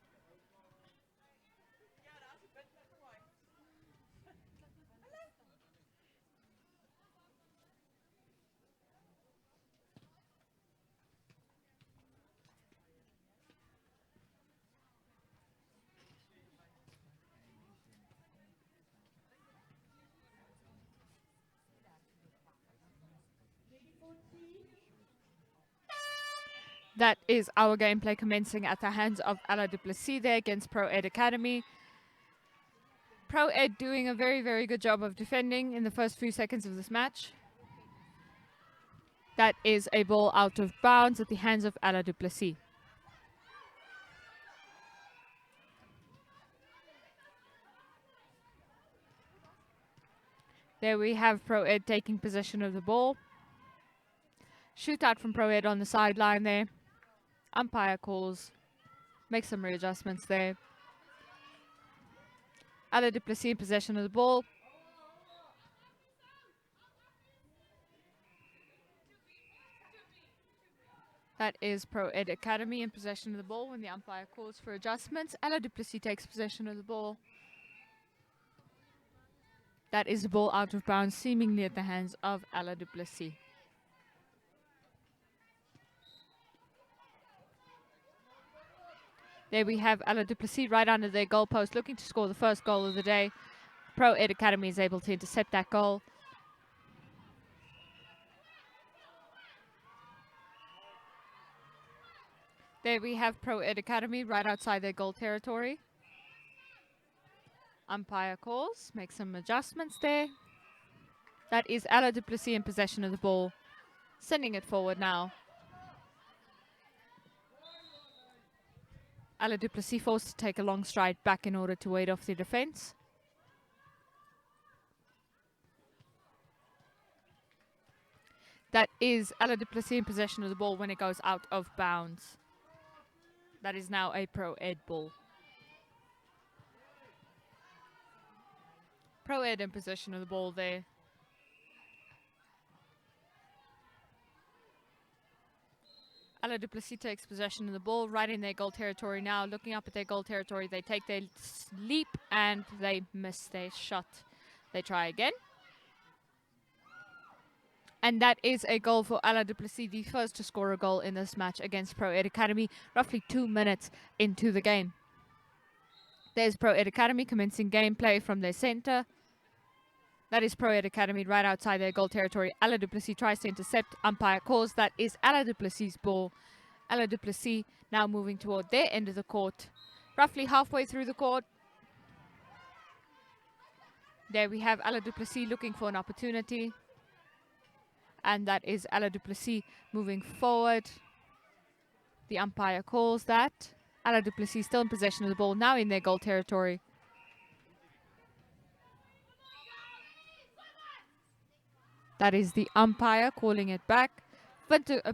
That is our gameplay commencing at the hands of Alla du Plessis there against Pro Ed Academy. Pro Ed doing a very, very good job of defending in the first few seconds of this match. That is a ball out of bounds at the hands of Alla du Plessis. There we have Pro Ed taking possession of the ball. Shootout from Pro Ed on the sideline there. Umpire calls, make some readjustments there. Alla du Plessis in possession of the ball. That is Pro Ed Academy in possession of the ball when the umpire calls for adjustments. Alla du Plessis takes possession of the ball. That is the ball out of bounds, seemingly at the hands of Alla du Plessis. There we have Alla du Plessis right under their goalpost, looking to score the first goal of the day. Pro Ed Academy is able to intercept that goal. There we have Pro Ed Academy right outside their goal territory. Umpire calls, make some adjustments there. That is Alla du Plessis in possession of the ball, sending it forward now. Alla du Plessis forced to take a long stride back in order to ward off the defense. That is Alla du Plessis in possession of the ball when it goes out of bounds. That is now a Pro Ed ball. Pro Ed in possession of the ball there. Alla du Plessis takes possession of the ball right in their goal territory now. Looking up at their goal territory, they take their leap and they miss their shot. They try again. And that is a goal for Alla du Plessis, the first to score a goal in this match against Pro Ed Academy, roughly 2 minutes into the game. There's Pro Ed Academy commencing gameplay from their center. That is Pro Ed Academy right outside their goal territory. Alla du Plessis tries to intercept. Umpire calls. That is Alla du Plessis' ball. Alla du Plessis now moving toward their end of the court. Roughly halfway through the court. There we have Alla du Plessis looking for an opportunity. And that is Alla du Plessis moving forward. The umpire calls that. Alla du Plessis still in possession of the ball, now in their goal territory. That is the umpire calling it back.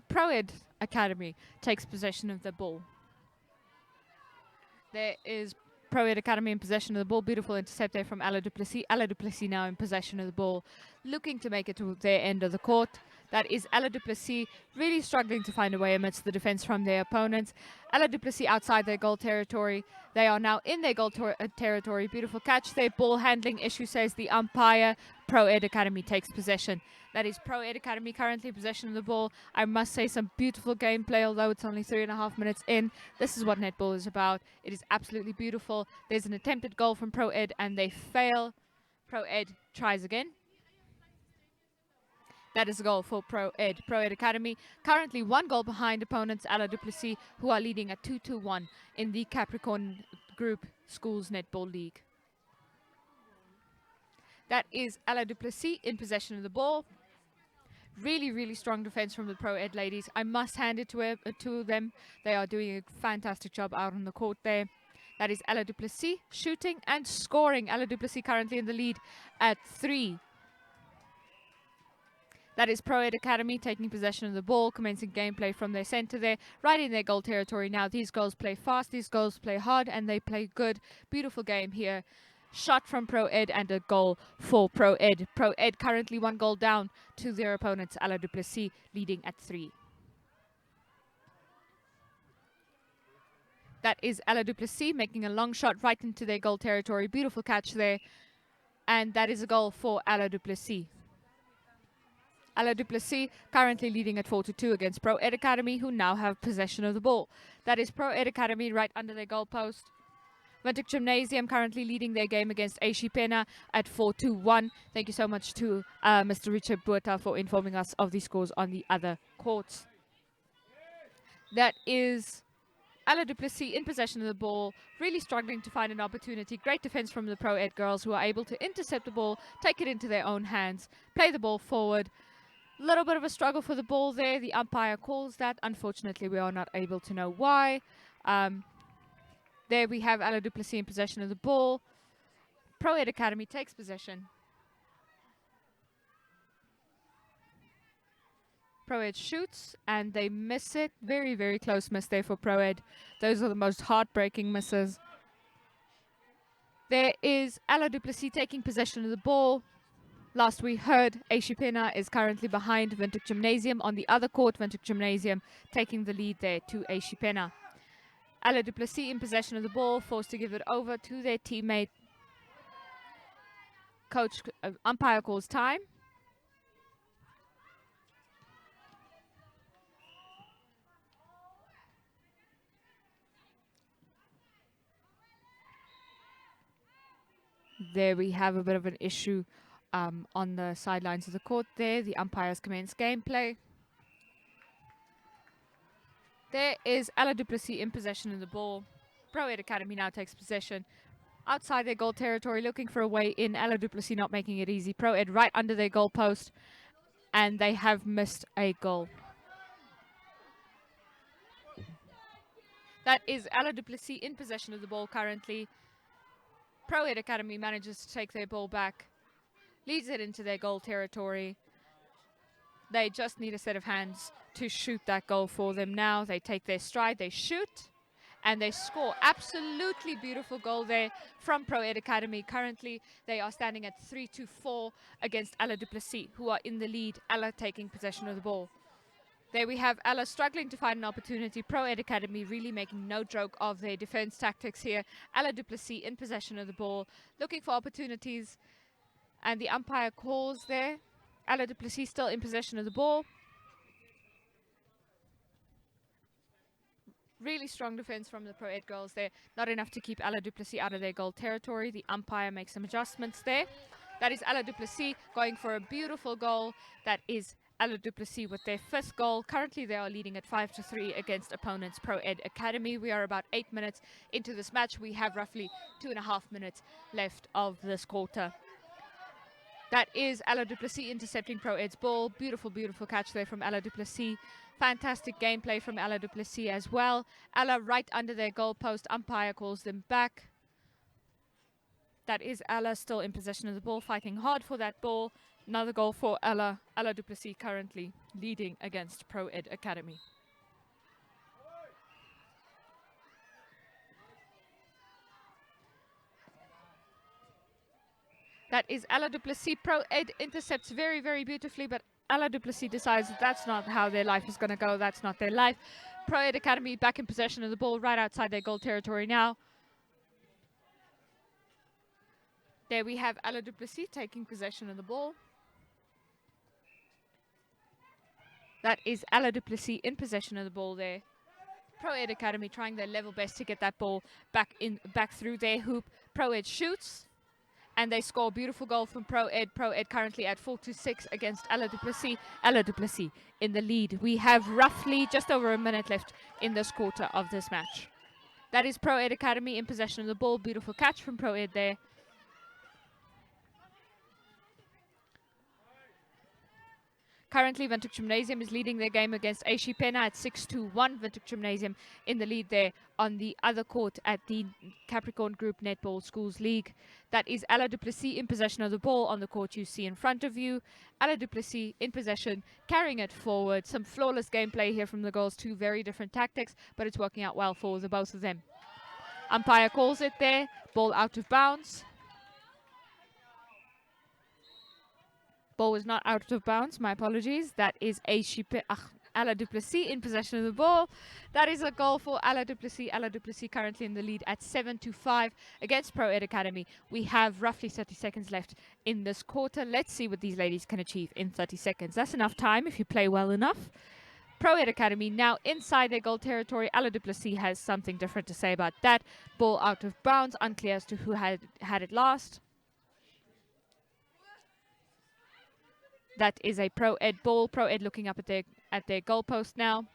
Pro Ed Academy takes possession of the ball. There is Pro Ed Academy in possession of the ball. Beautiful intercept there from Alla du Plessis. Alla du Plessis now in possession of the ball, looking to make it to their end of the court. That is Alla du Plessis really struggling to find a way amidst the defense from their opponents. Alla du Plessis outside their goal territory. They are now in their goal territory. Beautiful catch there. Ball handling issue, says the umpire. Pro Ed Academy takes possession. That is Pro Ed Academy currently in possession of the ball. I must say, some beautiful gameplay, although it's only 3.5 minutes in. This is what netball is about. It is absolutely beautiful. There's an attempted goal from Pro Ed and they fail. Pro Ed tries again. That is a goal for Pro Ed. Pro Ed Academy currently 1 goal behind opponents Alla du Plessis, who are leading at 2-1 in the Capricorn Group Schools Netball League. That is Alla du Plessis in possession of the ball. Really, really strong defense from the Pro Ed ladies. I must hand it to them. They are doing a fantastic job out on the court there. That is Alla du Plessis shooting and scoring. Alla du Plessis currently in the lead at 3. That is Pro Ed Academy taking possession of the ball, commencing gameplay from their center there, right in their goal territory. Now these girls play fast, these girls play hard, and they play good. Beautiful game here. Shot from Pro Ed and a goal for Pro Ed. Pro Ed currently 1 goal down to their opponents, Alla du Plessis, leading at 3. That is Alla du Plessis making a long shot right into their goal territory. Beautiful catch there. And that is a goal for Alla du Plessis. Alla du Plessis currently leading at 4-2 against Pro Ed Academy, who now have possession of the ball. That is Pro Ed Academy right under their goal post. Windhoek Gymnasium currently leading their game against Ochisec at 4-1. Thank you so much to Mr. Richard Buerta for informing us of the scores on the other courts. That is Alla du Plessis in possession of the ball, really struggling to find an opportunity. Great defense from the Pro Ed girls, who are able to intercept the ball, take it into their own hands, play the ball forward. Little bit of a struggle for the ball there. The umpire calls that. Unfortunately, we are not able to know why. There we have Alla du Plessis in possession of the ball. Pro Ed Academy takes possession. Pro Ed shoots and they miss it. Very, very close miss there for Pro Ed. Those are the most heartbreaking misses. There is Alla du Plessis taking possession of the ball. Last we heard, Ochisec is currently behind Windhoek Gymnasium. On the other court, Windhoek Gymnasium taking the lead there to Ochisec. Alla du Plessis in possession of the ball, forced to give it over to their teammate. Coach, umpire calls time. There we have a bit of an issue on the sidelines of the court there. The umpires commence gameplay. There is Alla du Plessis in possession of the ball. Pro Ed Academy now takes possession. Outside their goal territory, looking for a way in. Alla du Plessis not making it easy. Pro Ed right under their goal post. And they have missed a goal. That is Alla du Plessis in possession of the ball currently. Pro Ed Academy manages to take their ball back, leads it into their goal territory. They just need a set of hands to shoot that goal for them now. They take their stride, they shoot, and they score. Absolutely beautiful goal there from Pro Ed Academy. Currently, they are standing at 3-4 against Alla du Plessis, who are in the lead. Alla taking possession of the ball. There we have Alla struggling to find an opportunity. Pro Ed Academy really making no joke of their defense tactics here. Alla du Plessis in possession of the ball, looking for opportunities, and the umpire calls there. Alla du Plessis still in possession of the ball. Really strong defense from the Pro Ed girls there. Not enough to keep Alla du Plessis out of their goal territory. The umpire makes some adjustments there. That is Alla du Plessis going for a beautiful goal. That is Alla du Plessis with their fifth goal. Currently they are leading at 5-3 against opponents Pro Ed Academy. We are about 8 minutes into this match. We have roughly 2.5 minutes left of this quarter. That is Alla du Plessis intercepting Pro Ed's ball. Beautiful, beautiful catch there from Alla du Plessis. Fantastic gameplay from Alla du Plessis as well. Alla right under their goalpost. Umpire calls them back. That is Alla still in possession of the ball, fighting hard for that ball. Another goal for Alla. Alla du Plessis currently leading against Pro Ed Academy. That is Alla du Plessis. Pro Ed intercepts very, very beautifully, but Alla du Plessis decides that's not how their life is going to go. That's not their life. Pro Ed Academy back in possession of the ball right outside their goal territory now. There we have Alla du Plessis taking possession of the ball. That is Alla du Plessis in possession of the ball there. Pro Ed Academy trying their level best to get that ball back through their hoop. Pro Ed shoots, and they score a beautiful goal from Pro Ed. Pro Ed currently at 4-6 against Alla du Plessis. Alla du Plessis in the lead. We have roughly just over a minute left in this quarter of this match. That is Pro Ed Academy in possession of the ball. Beautiful catch from Pro Ed there. Currently, Windhoek Gymnasium is leading their game against Aishi Pena at 6-1. Windhoek Gymnasium in the lead there on the other court at the Capricorn Group Netball Schools League. That is Alla du Plessis in possession of the ball on the court you see in front of you. Alla du Plessis in possession, carrying it forward. Some flawless gameplay here from the girls. Two very different tactics, but it's working out well for the both of them. Umpire calls it there. Ball out of bounds. Ball was not out of bounds, my apologies. That is Alla du Plessis in possession of the ball. That is a goal for Alla du Plessis. Alla du Plessis currently in the lead at 7-5 against Pro Ed Academy. We have roughly 30 seconds left in this quarter. Let's see what these ladies can achieve in 30 seconds. That's enough time if you play well enough. Pro Ed Academy now inside their goal territory. Alla du Plessis has something different to say about that. Ball out of bounds, unclear as to who had it last. That is a Pro Ed ball. Pro Ed looking up at their goalpost now.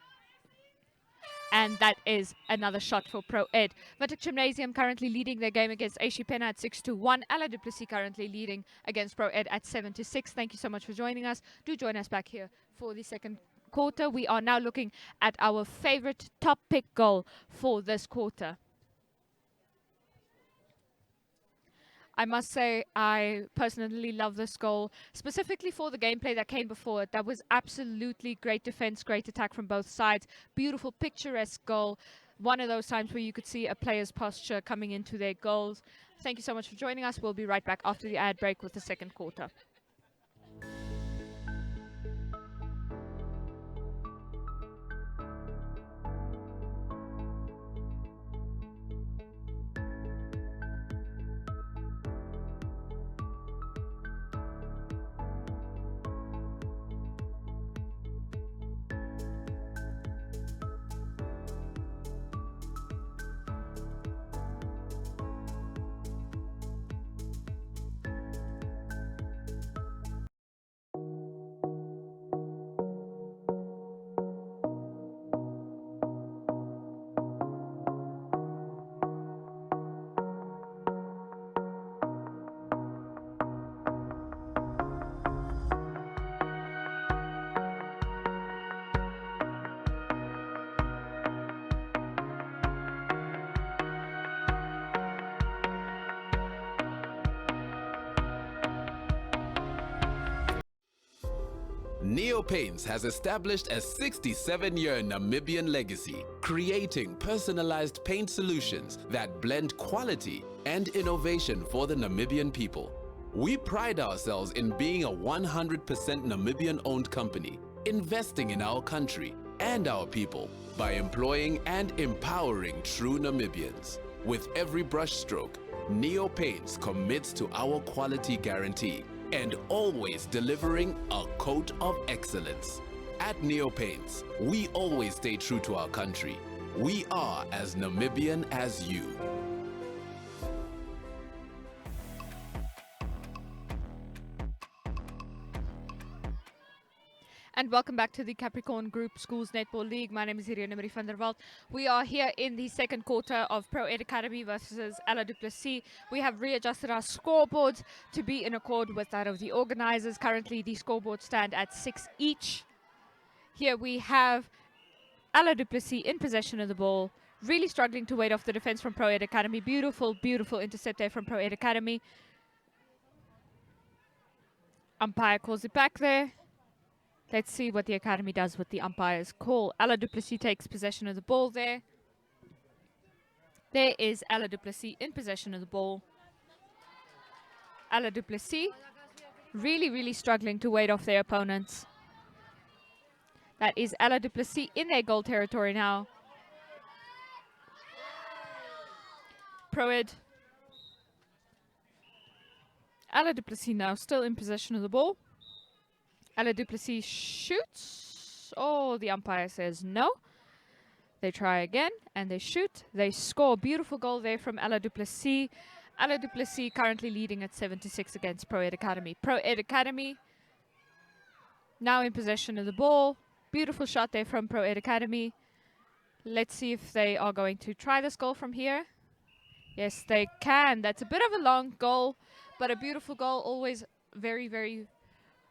And that is another shot for Pro Ed. Windhoek Gymnasium currently leading their game against Aishi Pena at 6-1. Alla du Plessis currently leading against Pro Ed at 7-6. Thank you so much for joining us. Do join us back here for the second quarter. We are now looking at our favorite top pick goal for this quarter. I must say I personally love this goal, specifically for the gameplay that came before it. That was absolutely great defense, great attack from both sides. Beautiful, picturesque goal. One of those times where you could see a player's posture coming into their goals. Thank you so much for joining us. We'll be right back after the ad break with the second quarter. Neo Paints has established a 67-year Namibian legacy, creating personalized paint solutions that blend quality and innovation for the Namibian people. We pride ourselves in being a 100% Namibian-owned company, investing in our country and our people by employing and empowering true Namibians. With every brushstroke, Neo Paints commits to our quality guarantee and always delivering a coat of excellence. At Neo Paints, we always stay true to our country. We are as Namibian as you. And welcome back to the Capricorn Group Schools Netball League. My name is Irene Marie van der Walt. We are here in the second quarter of Pro Ed Academy versus Alla du Plessis. We have readjusted our scoreboards to be in accord with that of the organizers. Currently, the scoreboards stand at 6 each. Here we have Alla du Plessis in possession of the ball, really struggling to wait off the defense from Pro Ed Academy. Beautiful, beautiful intercept there from Pro Ed Academy. Umpire calls it back there. Let's see what the Academy does with the umpire's call. Alla du Plessis takes possession of the ball there. There is Alla du Plessis in possession of the ball. Alla du Plessis really, really struggling to wait off their opponents. That is Alla du Plessis in their goal territory now. Pro Ed. Alla du Plessis now still in possession of the ball. Alla du Plessis shoots. Oh, the umpire says no. They try again and they shoot. They score. Beautiful goal there from Alla du Plessis. Alla du Plessis currently leading at 7-6 against Pro Ed Academy. Pro Ed Academy now in possession of the ball. Beautiful shot there from Pro Ed Academy. Let's see if they are going to try this goal from here. Yes, they can. That's a bit of a long goal, but a beautiful goal. Always very, very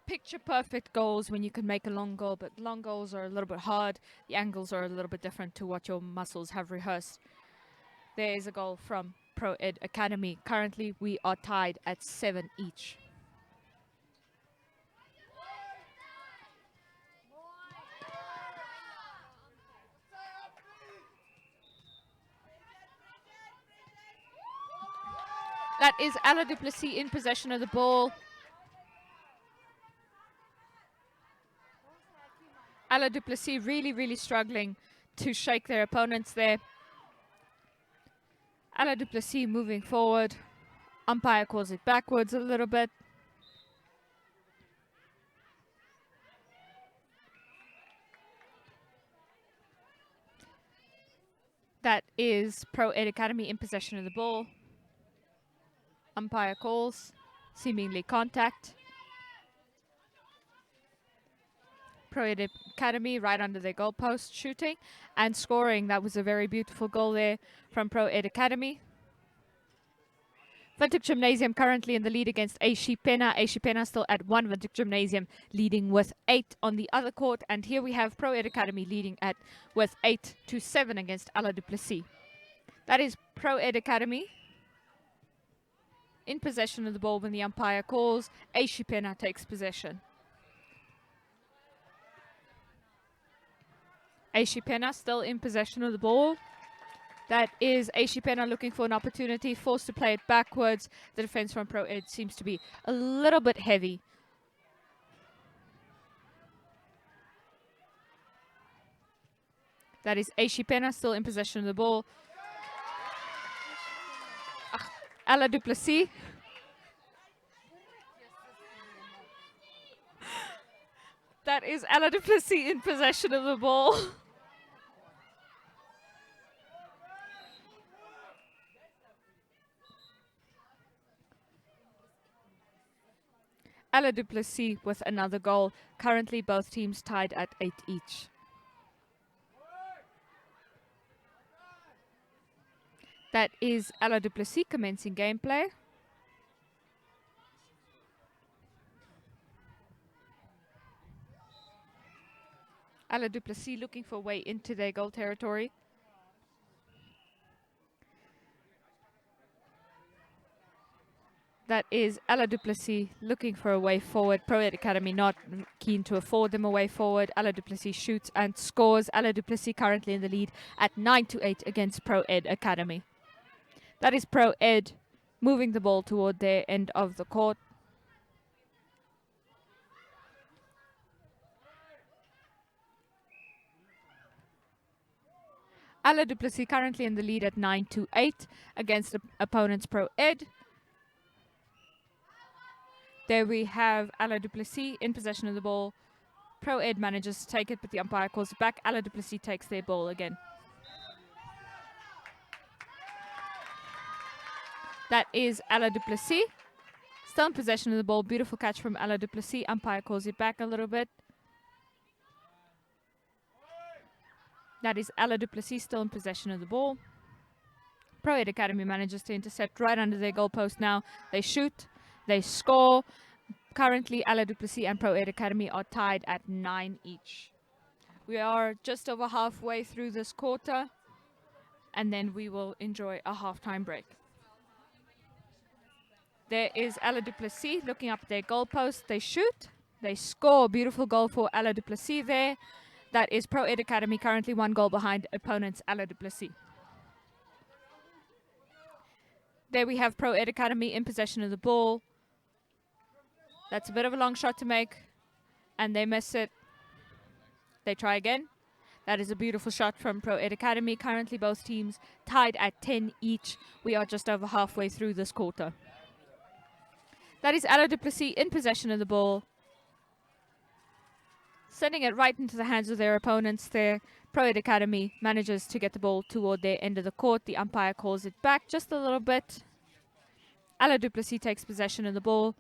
picture perfect goals when you can make a long goal, but long goals are a little bit hard. The angles are a little bit different to what your muscles have rehearsed. There is a goal from Pro Ed Academy. Currently we are tied at 7 each. That is Alla du Plessis in possession of the ball. Alla du Plessis really, really struggling to shake their opponents there. Alla du Plessis moving forward. Umpire calls it backwards a little bit. That is Pro Ed Academy in possession of the ball. Umpire calls, seemingly contact. Pro Ed Academy right under their goalpost, shooting and scoring. That was a very beautiful goal there from Pro Ed Academy. Windhoek Gymnasium currently in the lead against AC Pena. AC Pena still at 1. Windhoek Gymnasium leading with 8 on the other court. And here we have Pro Ed Academy leading with 8-7 against Alla du Plessis. That is Pro Ed Academy in possession of the ball when the umpire calls. AC Pena takes possession. AC Pena still in possession of the ball. That is AC Pena looking for an opportunity, forced to play it backwards. The defense from Pro Ed seems to be a little bit heavy. That is AC Pena still in possession of the ball. Alla du Plessis. That is Alla du Plessis in possession of the ball. Alla du Plessis with another goal. Currently both teams tied at 8 each. That is Alla du Plessis commencing gameplay. Alla du Plessis looking for a way into their goal territory. That is Alla du Plessis looking for a way forward. Pro Ed Academy not keen to afford them a way forward. Alla du Plessis shoots and scores. Alla du Plessis currently in the lead at 9-8 against Pro Ed Academy. That is Pro Ed moving the ball toward their end of the court. Alla du Plessis currently in the lead at 9-8 against the opponent's Pro Ed. There we have Alla du Plessis in possession of the ball. Pro Ed manages to take it, but the umpire calls it back. Alla du Plessis takes their ball again. That is Alla du Plessis. Still in possession of the ball. Beautiful catch from Alla du Plessis. Umpire calls it back a little bit. That is Alla du Plessis still in possession of the ball. Pro Ed Academy manages to intercept right under their goalpost now. They shoot. They score. Currently, Alla du Plessis and Pro Ed Academy are tied at 9 each. We are just over halfway through this quarter, and then we will enjoy a halftime break. There is Alla du Plessis looking up at their goalpost. They shoot. They score. Beautiful goal for Alla du Plessis there. That is Pro Ed Academy currently 1 goal behind opponents Alla du Plessis. There we have Pro Ed Academy in possession of the ball. That's a bit of a long shot to make, and they miss it. They try again. That is a beautiful shot from Pro Ed Academy. Currently both teams tied at 10 each. We are just over halfway through this quarter. That is Alla du Plessis in possession of the ball, sending it right into the hands of their opponents there. Pro Ed Academy manages to get the ball toward their end of the court. The umpire calls it back just a little bit. Alla du Plessis takes possession of the ball.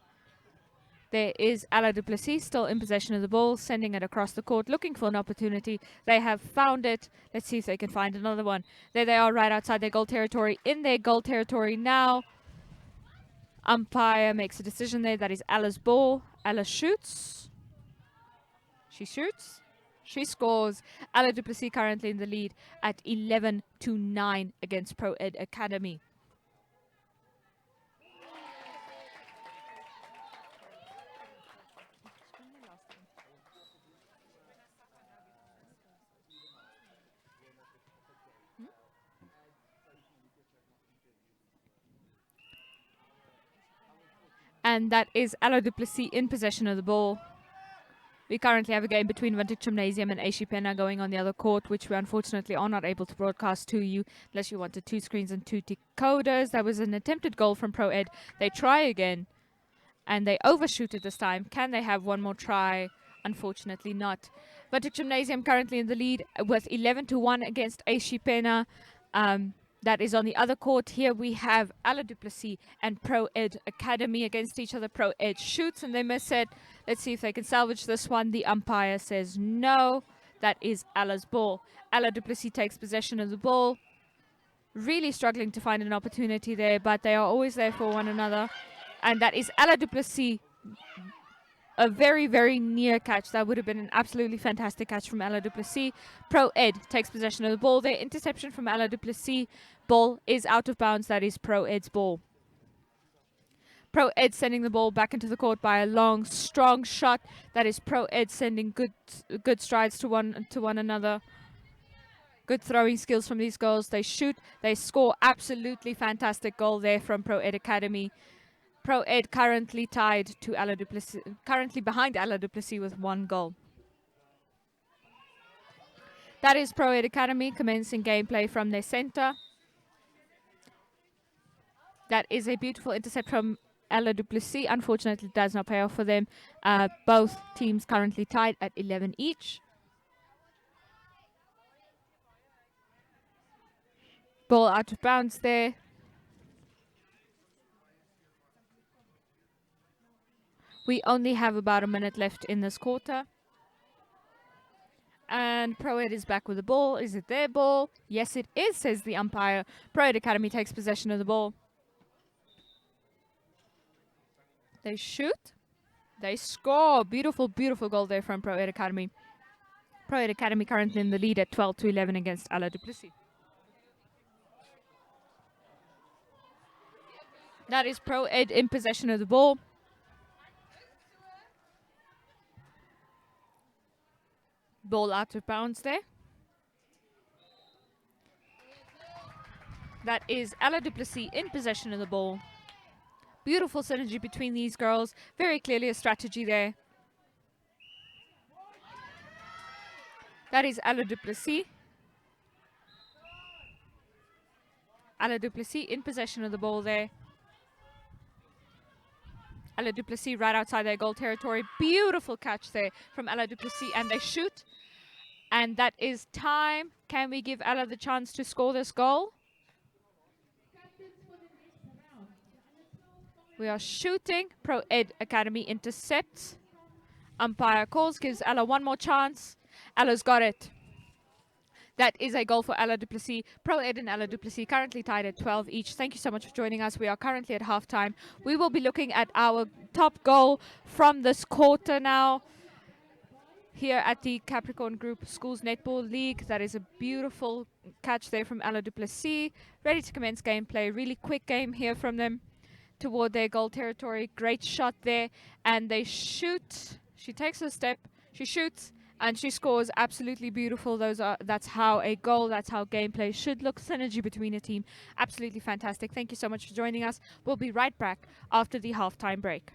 There is Alla du Plessis still in possession of the ball, sending it across the court, looking for an opportunity. They have found it. Let's see if they can find another one. There they are right outside their goal territory, in their goal territory now. Umpire makes a decision there. That is Alla's ball. Alla shoots. She shoots. She scores. Alla du Plessis currently in the lead at 11-9 against Pro Ed Academy. And that is Alla du Plessis in possession of the ball. We currently have a game between Vintage Gymnasium and Ochiec going on the other court, which we unfortunately are not able to broadcast to you unless you wanted 2 screens and 2 decoders. That was an attempted goal from Pro Ed. They try again, and they overshoot it this time. Can they have one more try? Unfortunately not. Vintage Gymnasium currently in the lead with 11-1 against Ochiec. That is on the other court. Here we have Alla du Plessis and Pro Ed Academy against each other. Pro Ed shoots and they miss it. Let's see if they can salvage this one. The umpire says no. That is Alla's ball. Alla du Plessis takes possession of the ball. Really struggling to find an opportunity there, but they are always there for one another. And that is Alla du Plessis. A very, very near catch. That would have been an absolutely fantastic catch from Alla du Plessis. Pro Ed takes possession of the ball there. Interception from Alla du Plessis. Ball is out of bounds. That is Pro Ed's ball. Pro Ed sending the ball back into the court by a long, strong shot. That is Pro Ed sending good strides to one another. Good throwing skills from these girls. They shoot. They score. Absolutely fantastic goal there from Pro Ed Academy. Pro Ed currently tied to Alla du Plessis, currently behind Alla du Plessis with 1 goal. That is Pro Ed Academy commencing gameplay from their center. That is a beautiful intercept from Alla du Plessis. Unfortunately, it does not pay off for them. Both teams currently tied at 11 each. Ball out of bounds there. We only have about a minute left in this quarter. And Pro Ed is back with the ball. Is it their ball? Yes, it is, says the umpire. Pro Ed Academy takes possession of the ball. They shoot. They score. Beautiful, beautiful goal there from Pro Ed Academy. Pro Ed Academy currently in the lead at 12-11 against Alla du Plessis. That is Pro Ed in possession of the ball. Ball out of bounds there. That is Alla du Plessis in possession of the ball. Beautiful synergy between these girls. Very clearly a strategy there. That is Alla du Plessis. Alla du Plessis in possession of the ball there. Alla du Plessis right outside their goal territory. Beautiful catch there from Alla du Plessis, and they shoot. And that is time. Can we give Alla the chance to score this goal? We are shooting. Pro Ed Academy intercepts. Umpire calls, gives Alla one more chance. Alla's got it. That is a goal for Alla du Plessis. Pro Ed and Alla du Plessis currently tied at 12 each. Thank you so much for joining us. We are currently at halftime. We will be looking at our top goal from this quarter now. Here at the Capricorn Group Schools Netball League. That is a beautiful catch there from Alla du Plessis. Ready to commence gameplay. Really quick game here from them toward their goal territory. Great shot there. And they shoot. She takes a step. She shoots. And she scores. Absolutely beautiful. That's how a goal, that's how gameplay should look. Synergy between a team. Absolutely fantastic. Thank you so much for joining us. We'll be right back after the halftime break.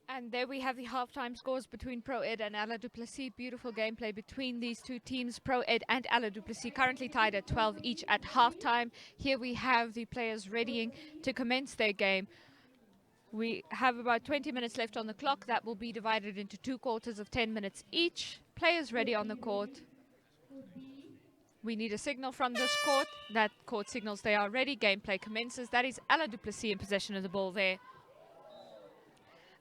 And there we have the halftime scores between Pro Ed and Alla du Plessis. Beautiful gameplay between these two teams. Pro Ed and Alla du Plessis currently tied at 12 each at halftime. Here we have the players readying to commence their game. We have about 20 minutes left on the clock. That will be divided into 2 quarters of 10 minutes each. Players ready on the court. We need a signal from this court. That court signals they are ready. Gameplay commences. That is Alla du Plessis in possession of the ball there.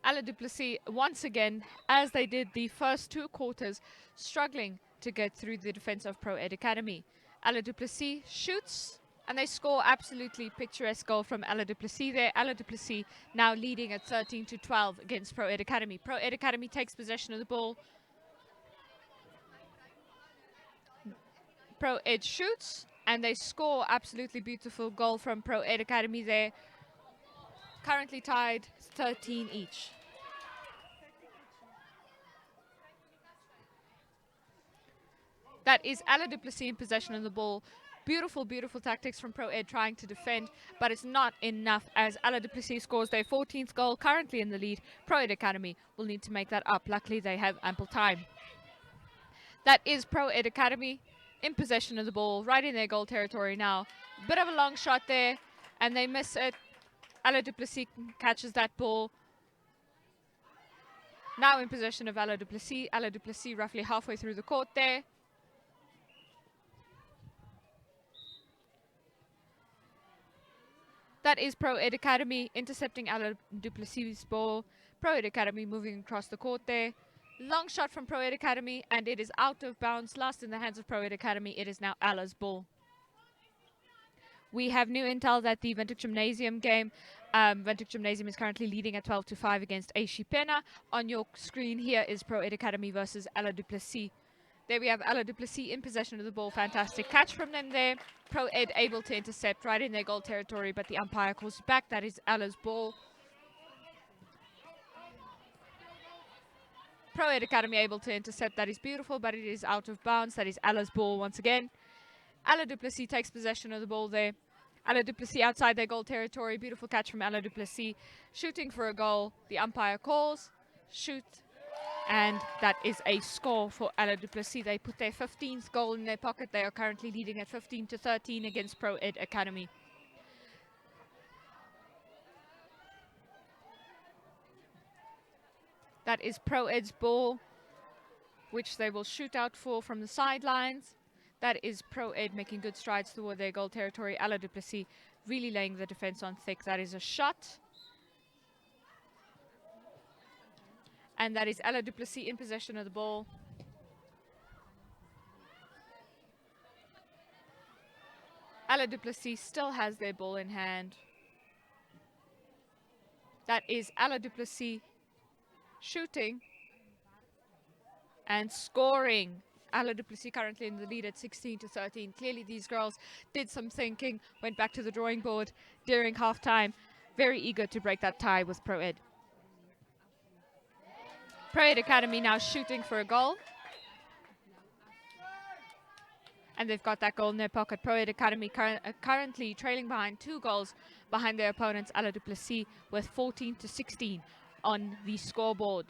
Alla du Plessis, once again, as they did the first 2 quarters, struggling to get through the defense of Pro Ed Academy. Alla du Plessis shoots, and they score absolutely picturesque goal from Alla du Plessis there. Alla du Plessis now leading at 13-12 against Pro Ed Academy. Pro Ed Academy takes possession of the ball. Pro Ed shoots, and they score absolutely beautiful goal from Pro Ed Academy there. Currently tied 13 each. That is Alla du Plessis in possession of the ball. Beautiful, beautiful tactics from Pro Ed trying to defend, but it's not enough as Alla du Plessis scores their 14th goal, currently in the lead. Pro Ed Academy will need to make that up. Luckily, they have ample time. That is Pro Ed Academy in possession of the ball, right in their goal territory now. Bit of a long shot there, and they miss it. Alla du Plessis catches that ball. Now in possession of Alla du Plessis. Alla du Plessis roughly halfway through the court there. That is Pro Ed Academy intercepting Alla du Plessis' ball. Pro Ed Academy moving across the court there. Long shot from Pro Ed Academy, and it is out of bounds. Last in the hands of Pro Ed Academy. It is now Alla's ball. We have new intel that the Windhoek Gymnasium game, Windhoek Gymnasium is currently leading at 12-5 against AC Pena. On your screen here is Pro Ed Academy versus Alla du Plessis. There we have Alla du Plessis in possession of the ball. Fantastic catch from them there. Pro Ed able to intercept right in their goal territory, but the umpire calls it back. That is Alla's ball. Pro Ed Academy able to intercept. That is beautiful, but it is out of bounds. That is Alla's ball once again. Alla du Plessis takes possession of the ball there. Alla du Plessis outside their goal territory. Beautiful catch from Alla du Plessis. Shooting for a goal. The umpire calls. Shoot. And that is a score for Alla du Plessis. They put their 15th goal in their pocket. They are currently leading at 15-13 against Pro Ed Academy. That is Pro Ed's ball, which they will shoot out for from the sidelines. That is Pro Ed making good strides toward their goal territory. Alla du Plessis really laying the defense on thick. That is a shot. And that is Alla du Plessis in possession of the ball. Alla du Plessis still has their ball in hand. That is Alla du Plessis shooting and scoring. Alla du Plessis currently in the lead at 16-13. Clearly these girls did some thinking, went back to the drawing board during halftime. Very eager to break that tie with Pro Ed. Pro Ed Academy now shooting for a goal. And they've got that goal in their pocket. Pro Ed Academy currently trailing behind 2 goals behind their opponents, Alla du Plessis, with 14-16 on the scoreboard.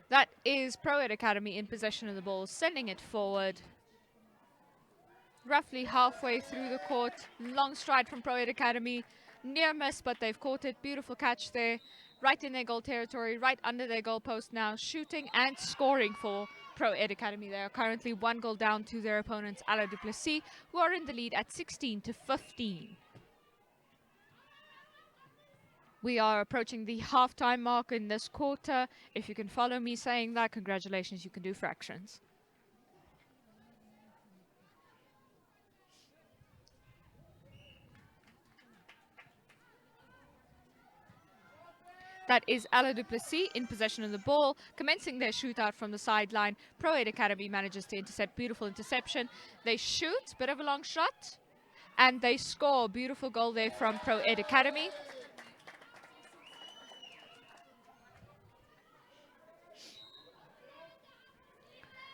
That is Pro Ed Academy in possession of the ball, sending it forward. Roughly halfway through the court. Long stride from Pro Ed Academy. Near miss, but they've caught it. Beautiful catch there. Right in their goal territory, right under their goal post now. Shooting and scoring for Pro Ed Academy. They are currently 1 goal down to their opponents, Alla du Plessis, who are in the lead at 16-15. We are approaching the halftime mark in this quarter. If you can follow me saying that, congratulations, you can do fractions. That is Alla du Plessis in possession of the ball, commencing their shootout from the sideline. Pro Ed Academy manages to intercept. Beautiful interception. They shoot, bit of a long shot, and they score. Beautiful goal there from Pro Ed Academy.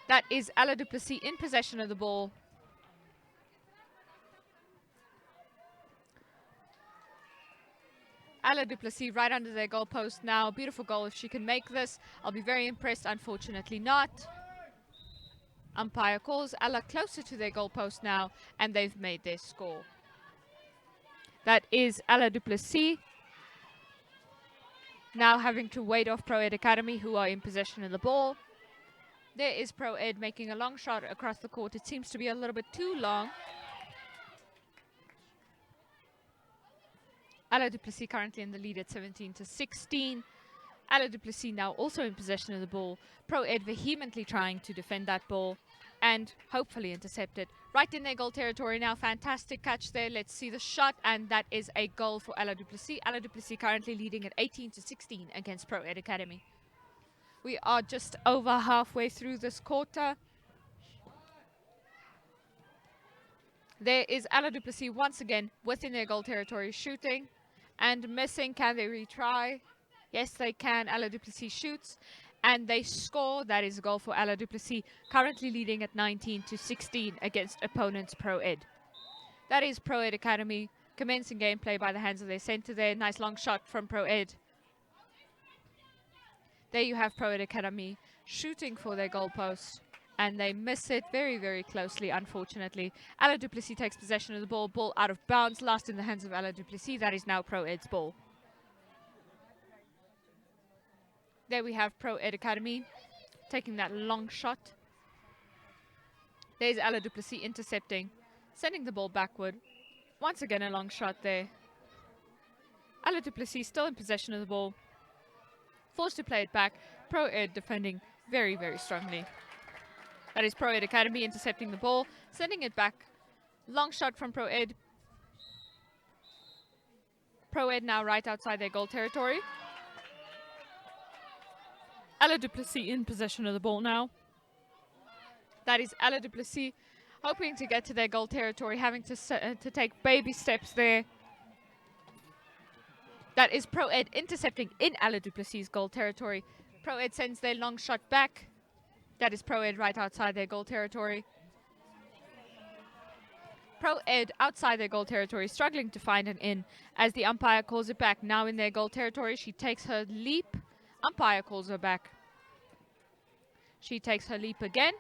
That is Alla du Plessis in possession of the ball. Alla du Plessis right under their goal post now. Beautiful goal. If she can make this, I'll be very impressed. Unfortunately not. Umpire calls Alla closer to their goal post now, and they've made their score. That is Alla du Plessis now having to wait off Pro Ed Academy, who are in possession of the ball. There is Pro Ed making a long shot across the court. It seems to be a little bit too long. Alla du Plessis currently in the lead at 17-16. Alla du Plessis now also in possession of the ball. Pro Ed vehemently trying to defend that ball and hopefully intercept it. Right in their goal territory now. Fantastic catch there. Let's see the shot, and that is a goal for Alla du Plessis. Alla du Plessis currently leading at 18-16 against Pro Ed Academy. We are just over halfway through this quarter. There is Alla du Plessis once again within their goal territory, shooting and missing. Can they retry? Yes, they can. Alla du Plessis shoots and they score. That is a goal for Alla du Plessis, currently leading at 19-16 against opponents Pro Ed. That is Pro Ed Academy commencing gameplay by the hands of their center there. Nice long shot from Pro Ed. There you have Pro Ed Academy shooting for their goal post. And they miss it very, very closely, unfortunately. Alla du Plessis takes possession of the ball. Ball out of bounds, lost in the hands of Alla du Plessis. That is now Pro Ed's ball. There we have Pro Ed Academy taking that long shot. There's Alla du Plessis intercepting, sending the ball backward. Once again, a long shot there. Alla du Plessis still in possession of the ball. Forced to play it back. Pro Ed defending very, very strongly. That is Pro Ed Academy intercepting the ball, sending it back. Long shot from Pro Ed. Pro Ed now right outside their goal territory. Alla du Plessis in possession of the ball now. That is Alla du Plessis hoping to get to their goal territory, having to take baby steps there. That is Pro Ed intercepting in Alla du Plessis' goal territory. Pro Ed sends their long shot back. That is Pro Ed right outside their goal territory. Pro Ed outside their goal territory, struggling to find an in as the umpire calls it back. Now in their goal territory, she takes her leap. Umpire calls her back. She takes her leap again.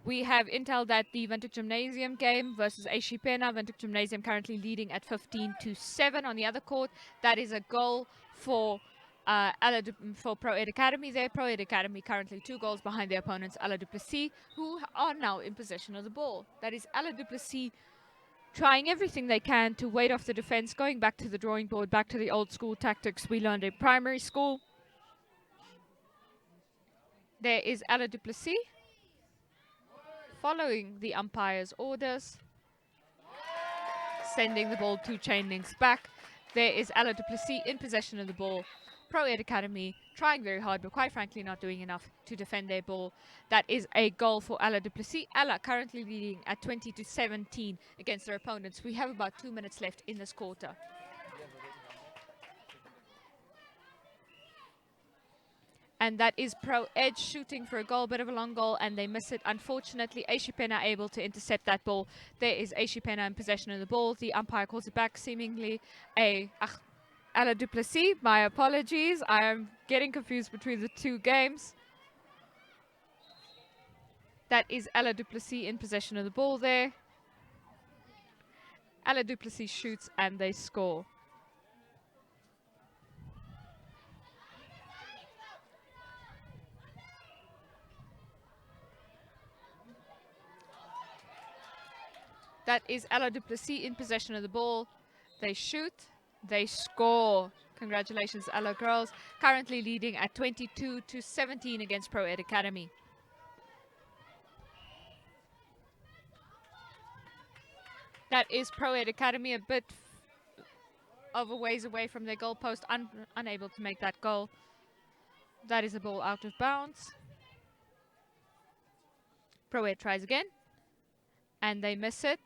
We have intel that the Windhoek Gymnasium game versus Aishi Pena. Windhoek Gymnasium currently leading at 15-7 on the other court. That is a goal for Pro Ed Academy there. Pro Ed Academy currently 2 goals behind their opponents, Alla du Plessis, who are now in possession of the ball. That is Alla du Plessis trying everything they can to wait off the defense, going back to the drawing board, back to the old school tactics we learned in primary school. There is Alla du Plessis following the umpire's orders, sending the ball 2 chain links back. There is Alla du Plessis in possession of the ball. Pro Ed Academy trying very hard, but quite frankly not doing enough to defend their ball. That is a goal for Alla du Plessis. Alla currently leading at 20-17 against their opponents. We have about 2 minutes left in this quarter. And that is Pro Ed shooting for a goal, bit of a long goal, and they miss it. Unfortunately, Aishi Pena able to intercept that ball. There is Aishi Pena in possession of the ball. The umpire calls it back, seemingly Alla du Plessis. My apologies. I am getting confused between the 2 games. That is Alla du Plessis in possession of the ball there. Alla du Plessis shoots and they score. That is Alla du Plessis in possession of the ball. They shoot, they score. Congratulations, Alla girls. Currently leading at 22-17 against Pro Ed Academy. That is Pro Ed Academy a bit of a ways away from their goal post, unable to make that goal. That is a ball out of bounds. Pro Ed tries again, and they miss it.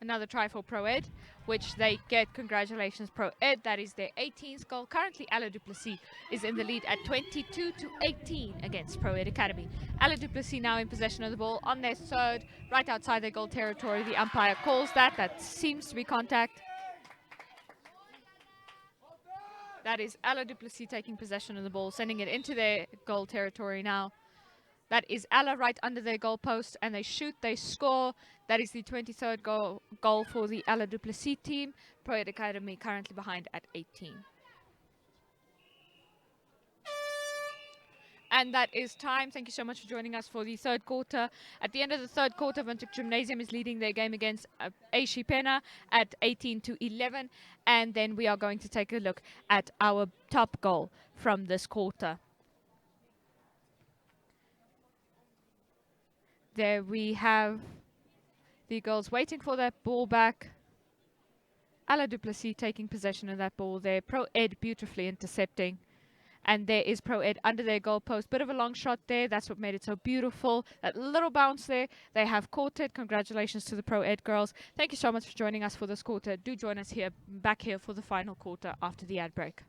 Another try for Pro Ed, which they get. Congratulations, Pro Ed. That is their 18th goal. Currently, Alla du Plessis is in the lead at 22-18 against Pro Ed Academy. Alla du Plessis now in possession of the ball on their 3rd, right outside their goal territory. The umpire calls that. That seems to be contact. That is Alla du Plessis taking possession of the ball, sending it into their goal territory now. That is Alla right under their goal post, and they shoot, they score. That is the 23rd goal for the Alla du Plessis team. Pro Ed Academy currently behind at 18. And that is time. Thank you so much for joining us for the 3rd quarter. At the end of the 3rd quarter, Windhoek Gymnasium is leading their game against Aishi Pena at 18-11. And then we are going to take a look at our top goal from this quarter. There we have the girls waiting for that ball back. Alla du Plessis taking possession of that ball there. Pro Ed beautifully intercepting. And there is Pro Ed under their goal post. Bit of a long shot there. That's what made it so beautiful. That little bounce there. They have caught it. Congratulations to the Pro Ed girls. Thank you so much for joining us for this quarter. Do join us back here for the final quarter after the ad break.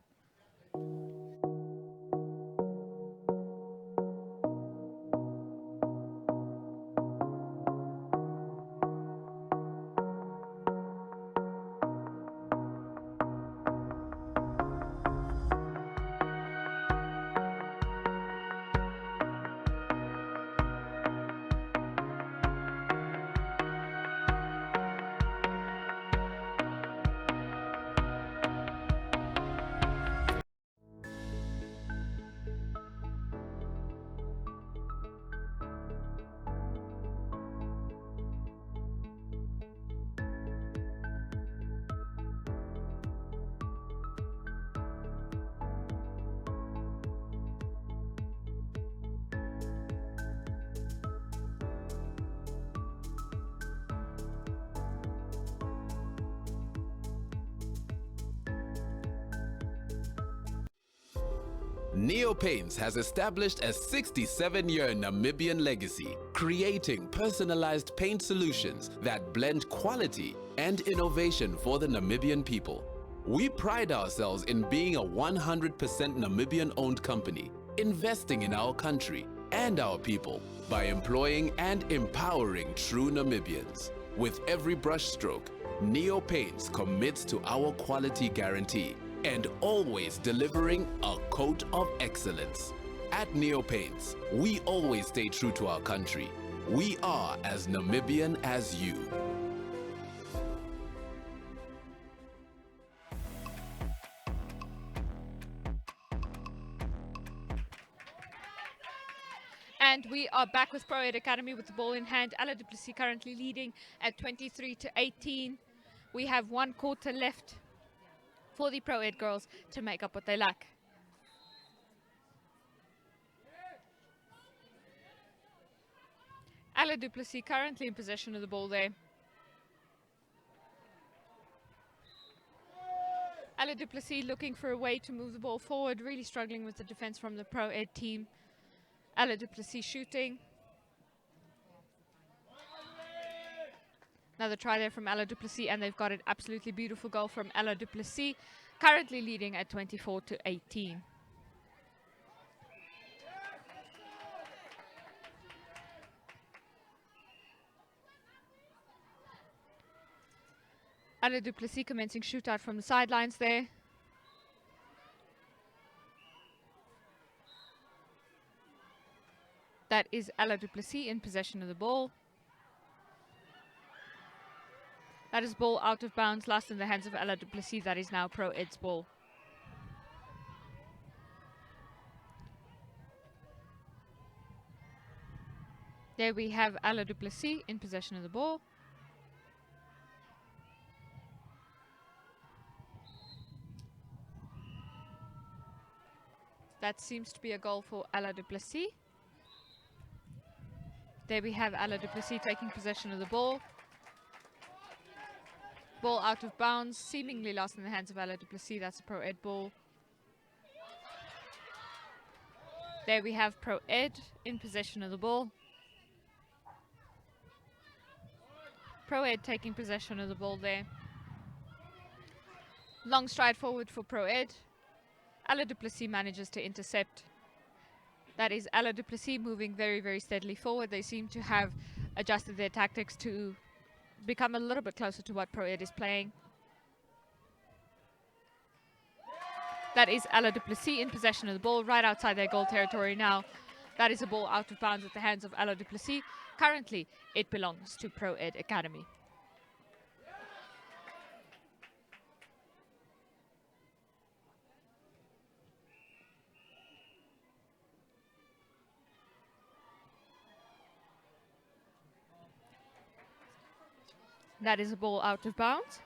Neo Paints has established a 67-year Namibian legacy, creating personalized paint solutions that blend quality and innovation for the Namibian people. We pride ourselves in being a 100% Namibian-owned company, investing in our country and our people by employing and empowering true Namibians. With every brushstroke, Neo Paints commits to our quality guarantee and always delivering a coat of excellence. At Neo Paints, we always stay true to our country. We are as Namibian as you. And we are back with Pro Ed Academy with the ball in hand. Alla du Plessis currently leading at 23-18. We have 1 quarter left for the Pro Ed girls to make up what they lack. Alla du Plessis currently in possession of the ball there. Alla du Plessis looking for a way to move the ball forward, really struggling with the defense from the Pro Ed team. Alla du Plessis shooting. Another try there from Alla du Plessis, and they've got an absolutely beautiful goal from Alla du Plessis, currently leading at 24-18. Alla du Plessis commencing shootout from the sidelines there. That is Alla du Plessis in possession of the ball. That is ball out of bounds, lost in the hands of Alla du Plessis. That is now Pro Ed's ball. There we have Alla du Plessis in possession of the ball. That seems to be a goal for Alla du Plessis. There we have Alla du Plessis taking possession of the ball. Ball out of bounds, seemingly lost in the hands of Alla du Plessis. That's a Pro Ed ball. There we have Pro Ed in possession of the ball. Pro Ed taking possession of the ball there. Long stride forward for Pro Ed. Alla du Plessis manages to intercept. That is Alla du Plessis moving very, very steadily forward. They seem to have adjusted their tactics to become a little bit closer to what Pro Ed is playing. That is Alla du Plessis in possession of the ball right outside their goal territory now. That is a ball out of bounds at the hands of Alla du Plessis. Currently, it belongs to Pro Ed Academy. That is a ball out of bounds.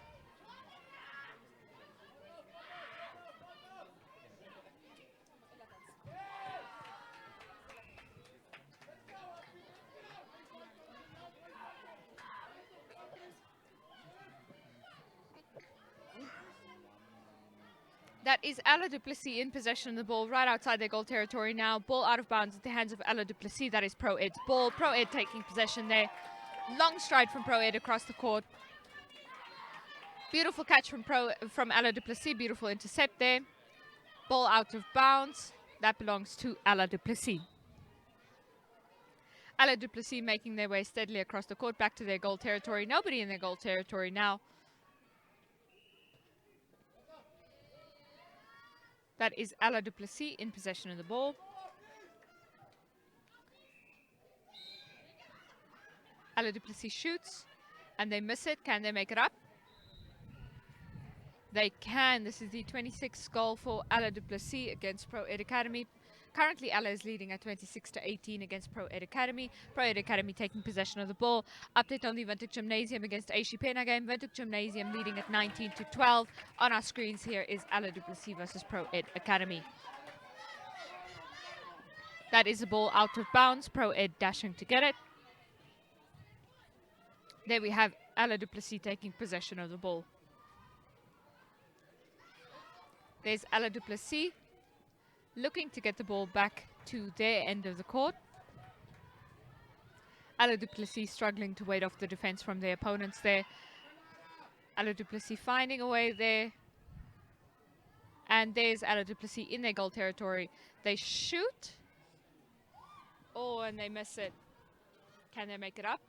That is Alla du Plessis in possession of the ball right outside their goal territory now. Ball out of bounds at the hands of Alla du Plessis. That is Pro Ed's ball. Pro Ed taking possession there. Long stride from Pro Ed across the court. Beautiful catch from Alla du Plessis. Beautiful intercept there. Ball out of bounds. That belongs to Alla du Plessis. Alla du Plessis making their way steadily across the court back to their goal territory. Nobody in their goal territory now. That is Alla du Plessis in possession of the ball. Alla du Plessis shoots and they miss it. Can they make it up? They can. This is the 26th goal for Alla du Plessis against Pro Ed Academy. Currently, Alla is leading at 26-18 against Pro Ed Academy. Pro Ed Academy taking possession of the ball. Update on the Windhoek Gymnasium against AC Pena game. Windhoek Gymnasium leading at 19-12. On our screens here is Alla du Plessis versus Pro Ed Academy. That is a ball out of bounds. Pro Ed dashing to get it. There we have Alla du Plessis taking possession of the ball. There's Alla du Plessis looking to get the ball back to their end of the court. Alla du Plessis struggling to wait off the defense from their opponents there. Alla du Plessis finding a way there. And there's Alla du Plessis in their goal territory. They shoot. Oh, and they miss it. Can they make it up?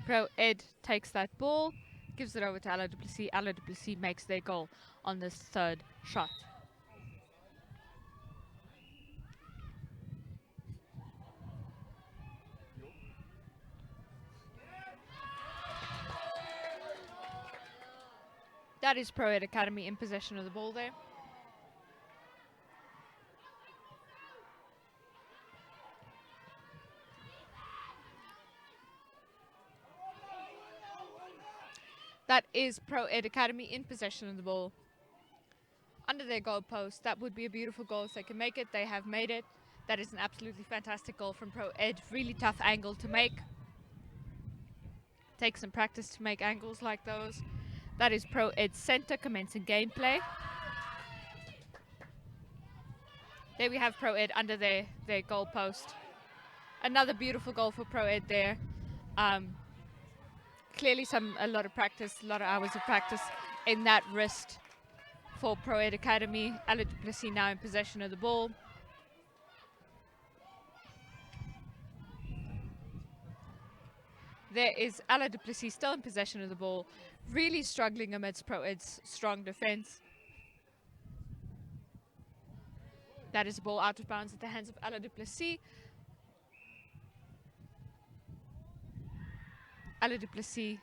Pro Ed takes that ball, gives it over to Alla du Plessis. Alla du Plessis makes their goal on this third shot. That is Pro Ed Academy in possession of the ball there. That is Pro Ed Academy in possession of the ball. Under their goal post. That would be a beautiful goal if they can make it. They have made it. That is an absolutely fantastic goal from Pro Ed. Really tough angle to make. Take some practice to make angles like those. That is Pro Ed center commencing gameplay. There we have Pro Ed under their goal post. Another beautiful goal for Pro Ed there. Clearly a lot of practice, a lot of hours of practice in that wrist for Pro Ed Academy. Alla du Plessis now in possession of the ball. There is Alla du Plessis still in possession of the ball, really struggling amidst Pro Ed's strong defense. That is a ball out of bounds at the hands of Alla du Plessis. Alla du Plessis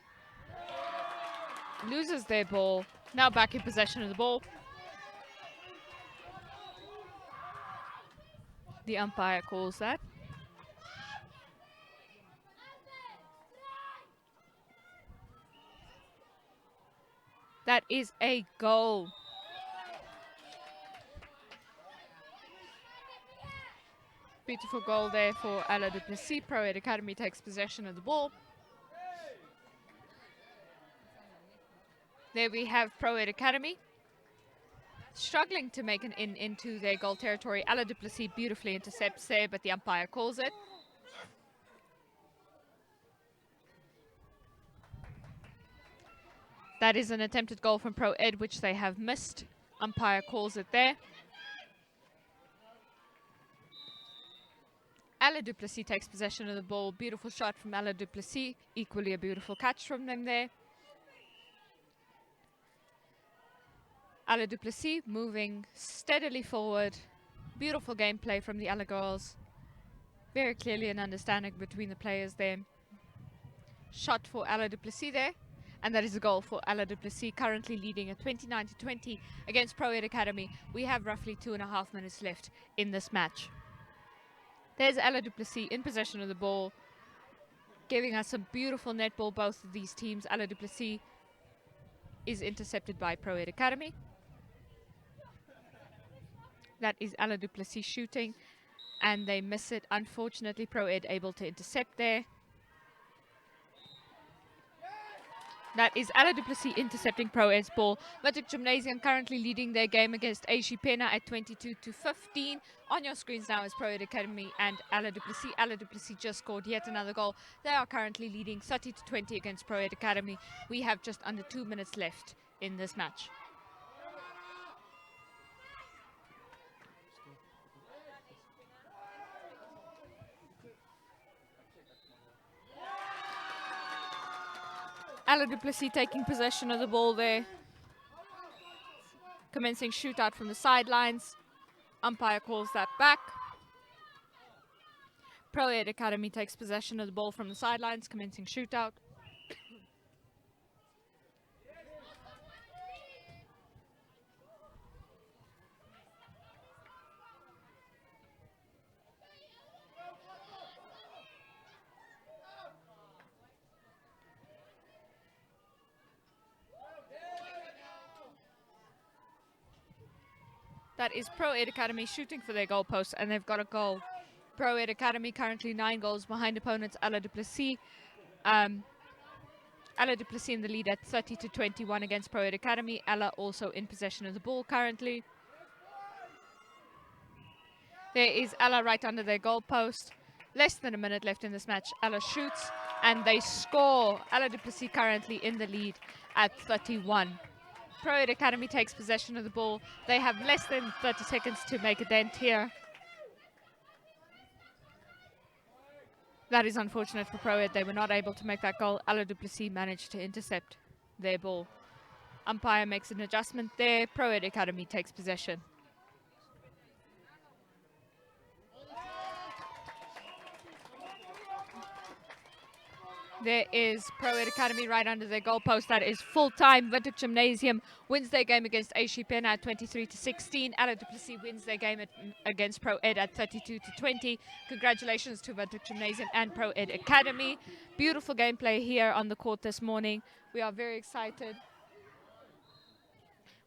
loses their ball, now back in possession of the ball. The umpire calls that. That is a goal. Beautiful goal there for Alla du Plessis. Pro Ed Academy takes possession of the ball. There we have Pro Ed Academy struggling to make an in into their goal territory. Alla du Plessis beautifully intercepts there, but the umpire calls it. That is an attempted goal from Pro Ed, which they have missed. Umpire calls it there. Alla du Plessis takes possession of the ball. Beautiful shot from Alla du Plessis. Equally a beautiful catch from them there. Alla du Plessis moving steadily forward. Beautiful gameplay from the Alla girls. Very clearly an understanding between the players there. Shot for Alla du Plessis there. And that is a goal for Alla du Plessis, currently leading at 29-20 against Pro Ed Academy. We have roughly 2.5 minutes left in this match. There's Alla du Plessis in possession of the ball, giving us some beautiful netball, both of these teams. Alla du Plessis is intercepted by Pro Ed Academy. That is Alla du Plessis shooting, and they miss it. Unfortunately, Pro Ed able to intercept there. That is Alla du Plessis intercepting Pro Ed's ball. Matric Gymnasium currently leading their game against AC Pena at 22-15. On your screens now is Pro Ed Academy and Alla du Plessis. Alla du Plessis just scored yet another goal. They are currently leading 30-20 against Pro Ed Academy. We have just under 2 minutes left in this match. Alla du Plessis taking possession of the ball there. Commencing shootout from the sidelines. Umpire calls that back. Pro Ed Academy takes possession of the ball from the sidelines, commencing shootout. That is Pro Ed Academy shooting for their goal post, and they've got a goal. Pro Ed Academy currently 9 goals behind opponents Alla du Plessis. Alla du Plessis in the lead at 30-21 against Pro Ed Academy. Alla also in possession of the ball currently. There is Alla right under their goal post. Less than a minute left in this match. Alla shoots and they score. Alla du Plessis currently in the lead at 31. Pro Ed Academy takes possession of the ball. They have less than 30 seconds to make a dent here. That is unfortunate for Pro Ed. They were not able to make that goal. Alla du Plessis managed to intercept their ball. Umpire makes an adjustment there. Pro Ed Academy takes possession. There is Pro Ed Academy right under their goalpost. That is full-time. Windhoek Gymnasium wins their game against Ochisec at 23-16. Alla du Plessis wins their game against Pro Ed at 32-20. Congratulations to Windhoek Gymnasium and Pro Ed Academy. Beautiful gameplay here on the court this morning. We are very excited.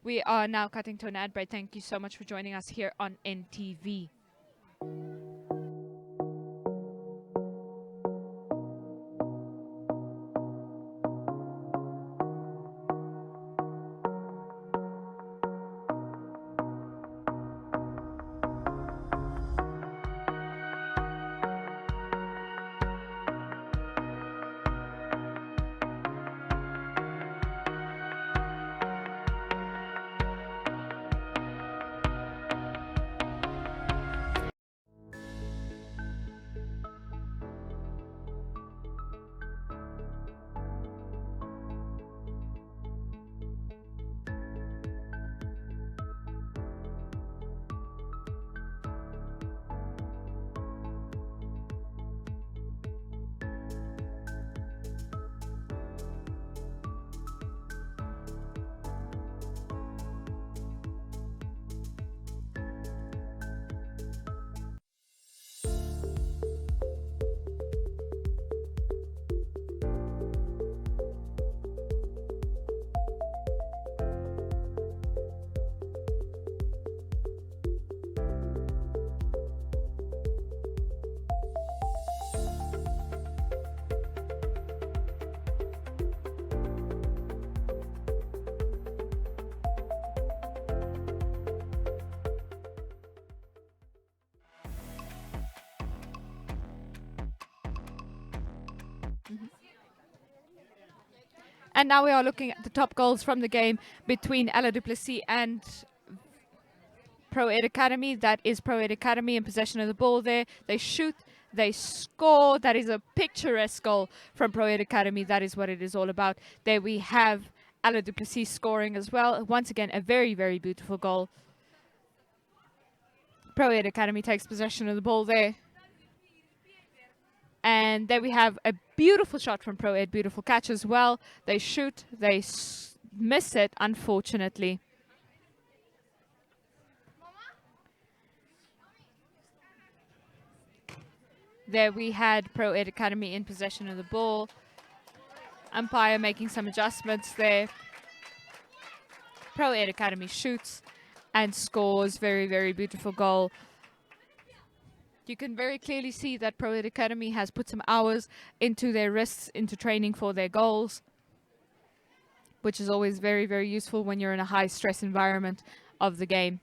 We are now cutting to an ad break. Thank you so much for joining us here on NTV. And now we are looking at the top goals from the game between Alla du Plessis and Pro Ed Academy. That is Pro Ed Academy in possession of the ball there. They shoot, they score. That is a picturesque goal from Pro Ed Academy. That is what it is all about. There we have Alla du Plessis scoring as well. Once again, a very, very beautiful goal. Pro Ed Academy takes possession of the ball there. And there we have a beautiful shot from Pro Ed, beautiful catch as well. They shoot, they miss it, unfortunately. There we had Pro Ed Academy in possession of the ball. Umpire making some adjustments there. Pro Ed Academy shoots and scores. Very, very beautiful goal. You can very clearly see that Pro Ed Academy has put some hours into their wrists, into training for their goals, which is always very, very useful when you're in a high-stress environment of the game.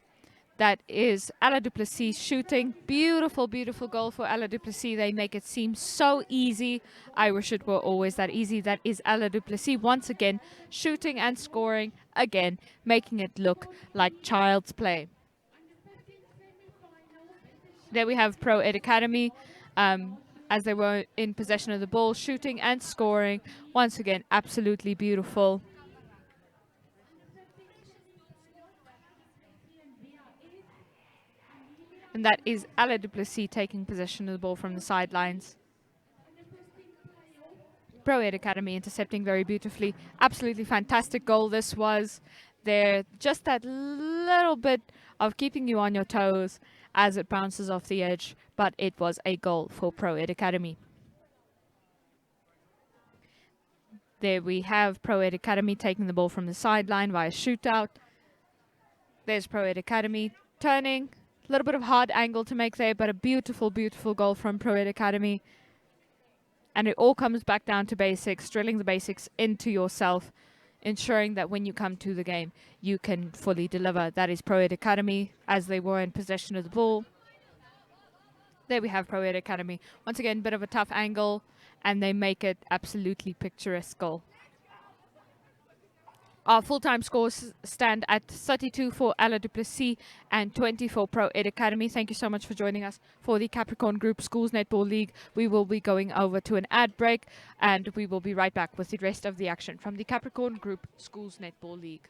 That is Alla du Plessis shooting. Beautiful, beautiful goal for Alla du Plessis. They make it seem so easy. I wish it were always that easy. That is Alla du Plessis once again shooting and scoring again, making it look like child's play. There we have Pro Ed Academy as they were in possession of the ball, shooting and scoring. Once again, absolutely beautiful. And that is Alla du Plessis taking possession of the ball from the sidelines. Pro Ed Academy intercepting very beautifully. Absolutely fantastic goal this was. There, just that little bit of keeping you on your toes as it bounces off the edge, but it was a goal for Pro Ed Academy. There we have Pro Ed Academy taking the ball from the sideline via shootout. There's Pro Ed Academy turning. A little bit of hard angle to make there, but a beautiful, beautiful goal from Pro Ed Academy. And it all comes back down to basics, drilling the basics into yourself, ensuring that when you come to the game, you can fully deliver. That is Pro Ed Academy, as they were in possession of the ball. There we have Pro Ed Academy. Once again, bit of a tough angle, and they make it absolutely picturesque goal. Our full-time scores stand at 32 for Alla du Plessis and 20 for Pro Ed Academy. Thank you so much for joining us for the Capricorn Group Schools Netball League. We will be going over to an ad break, and we will be right back with the rest of the action from the Capricorn Group Schools Netball League.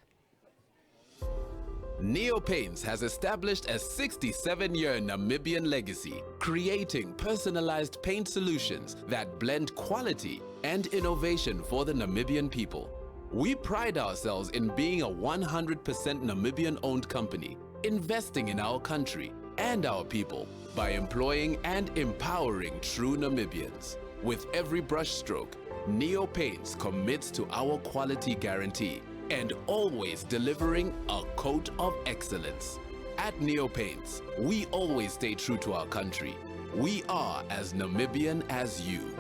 Neo Paints has established a 67-year Namibian legacy, creating personalized paint solutions that blend quality and innovation for the Namibian people. We pride ourselves in being a 100% Namibian-owned company, investing in our country and our people by employing and empowering true Namibians. With every brushstroke, Neo Paints commits to our quality guarantee and always delivering a coat of excellence. At Neo Paints, we always stay true to our country. We are as Namibian as you.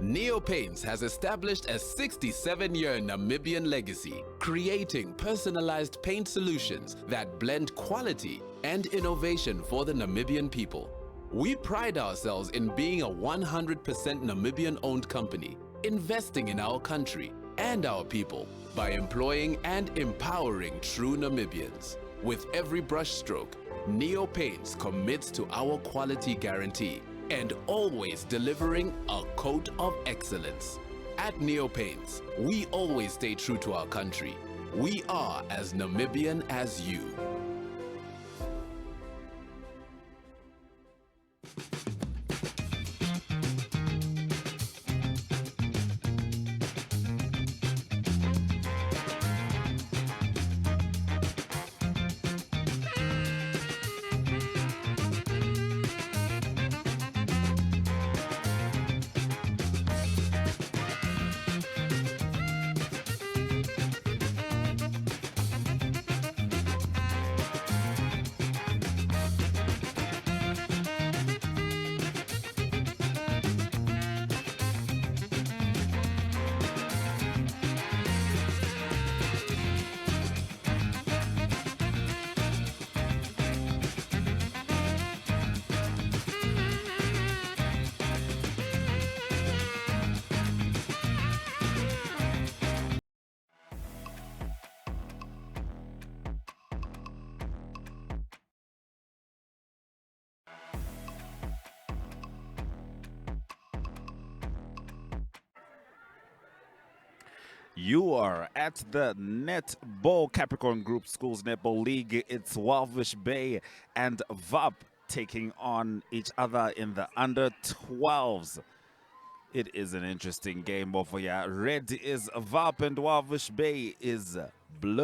Neo Paints has established a 67-year Namibian legacy, creating personalized paint solutions that blend quality and innovation for the Namibian people. We pride ourselves in being a 100% Namibian-owned company, investing in our country and our people by employing and empowering true Namibians. With every brushstroke, Neo Paints commits to our quality guarantee and always delivering a coat of excellence. At Neo Paints, we always stay true to our country. We are as Namibian as you. You are at the Netball Capricorn Group Schools Netball League. It's Walvish Bay and WAP taking on each other in the under 12s. It is an interesting game over here. Red is WAP and Walvish Bay is blue.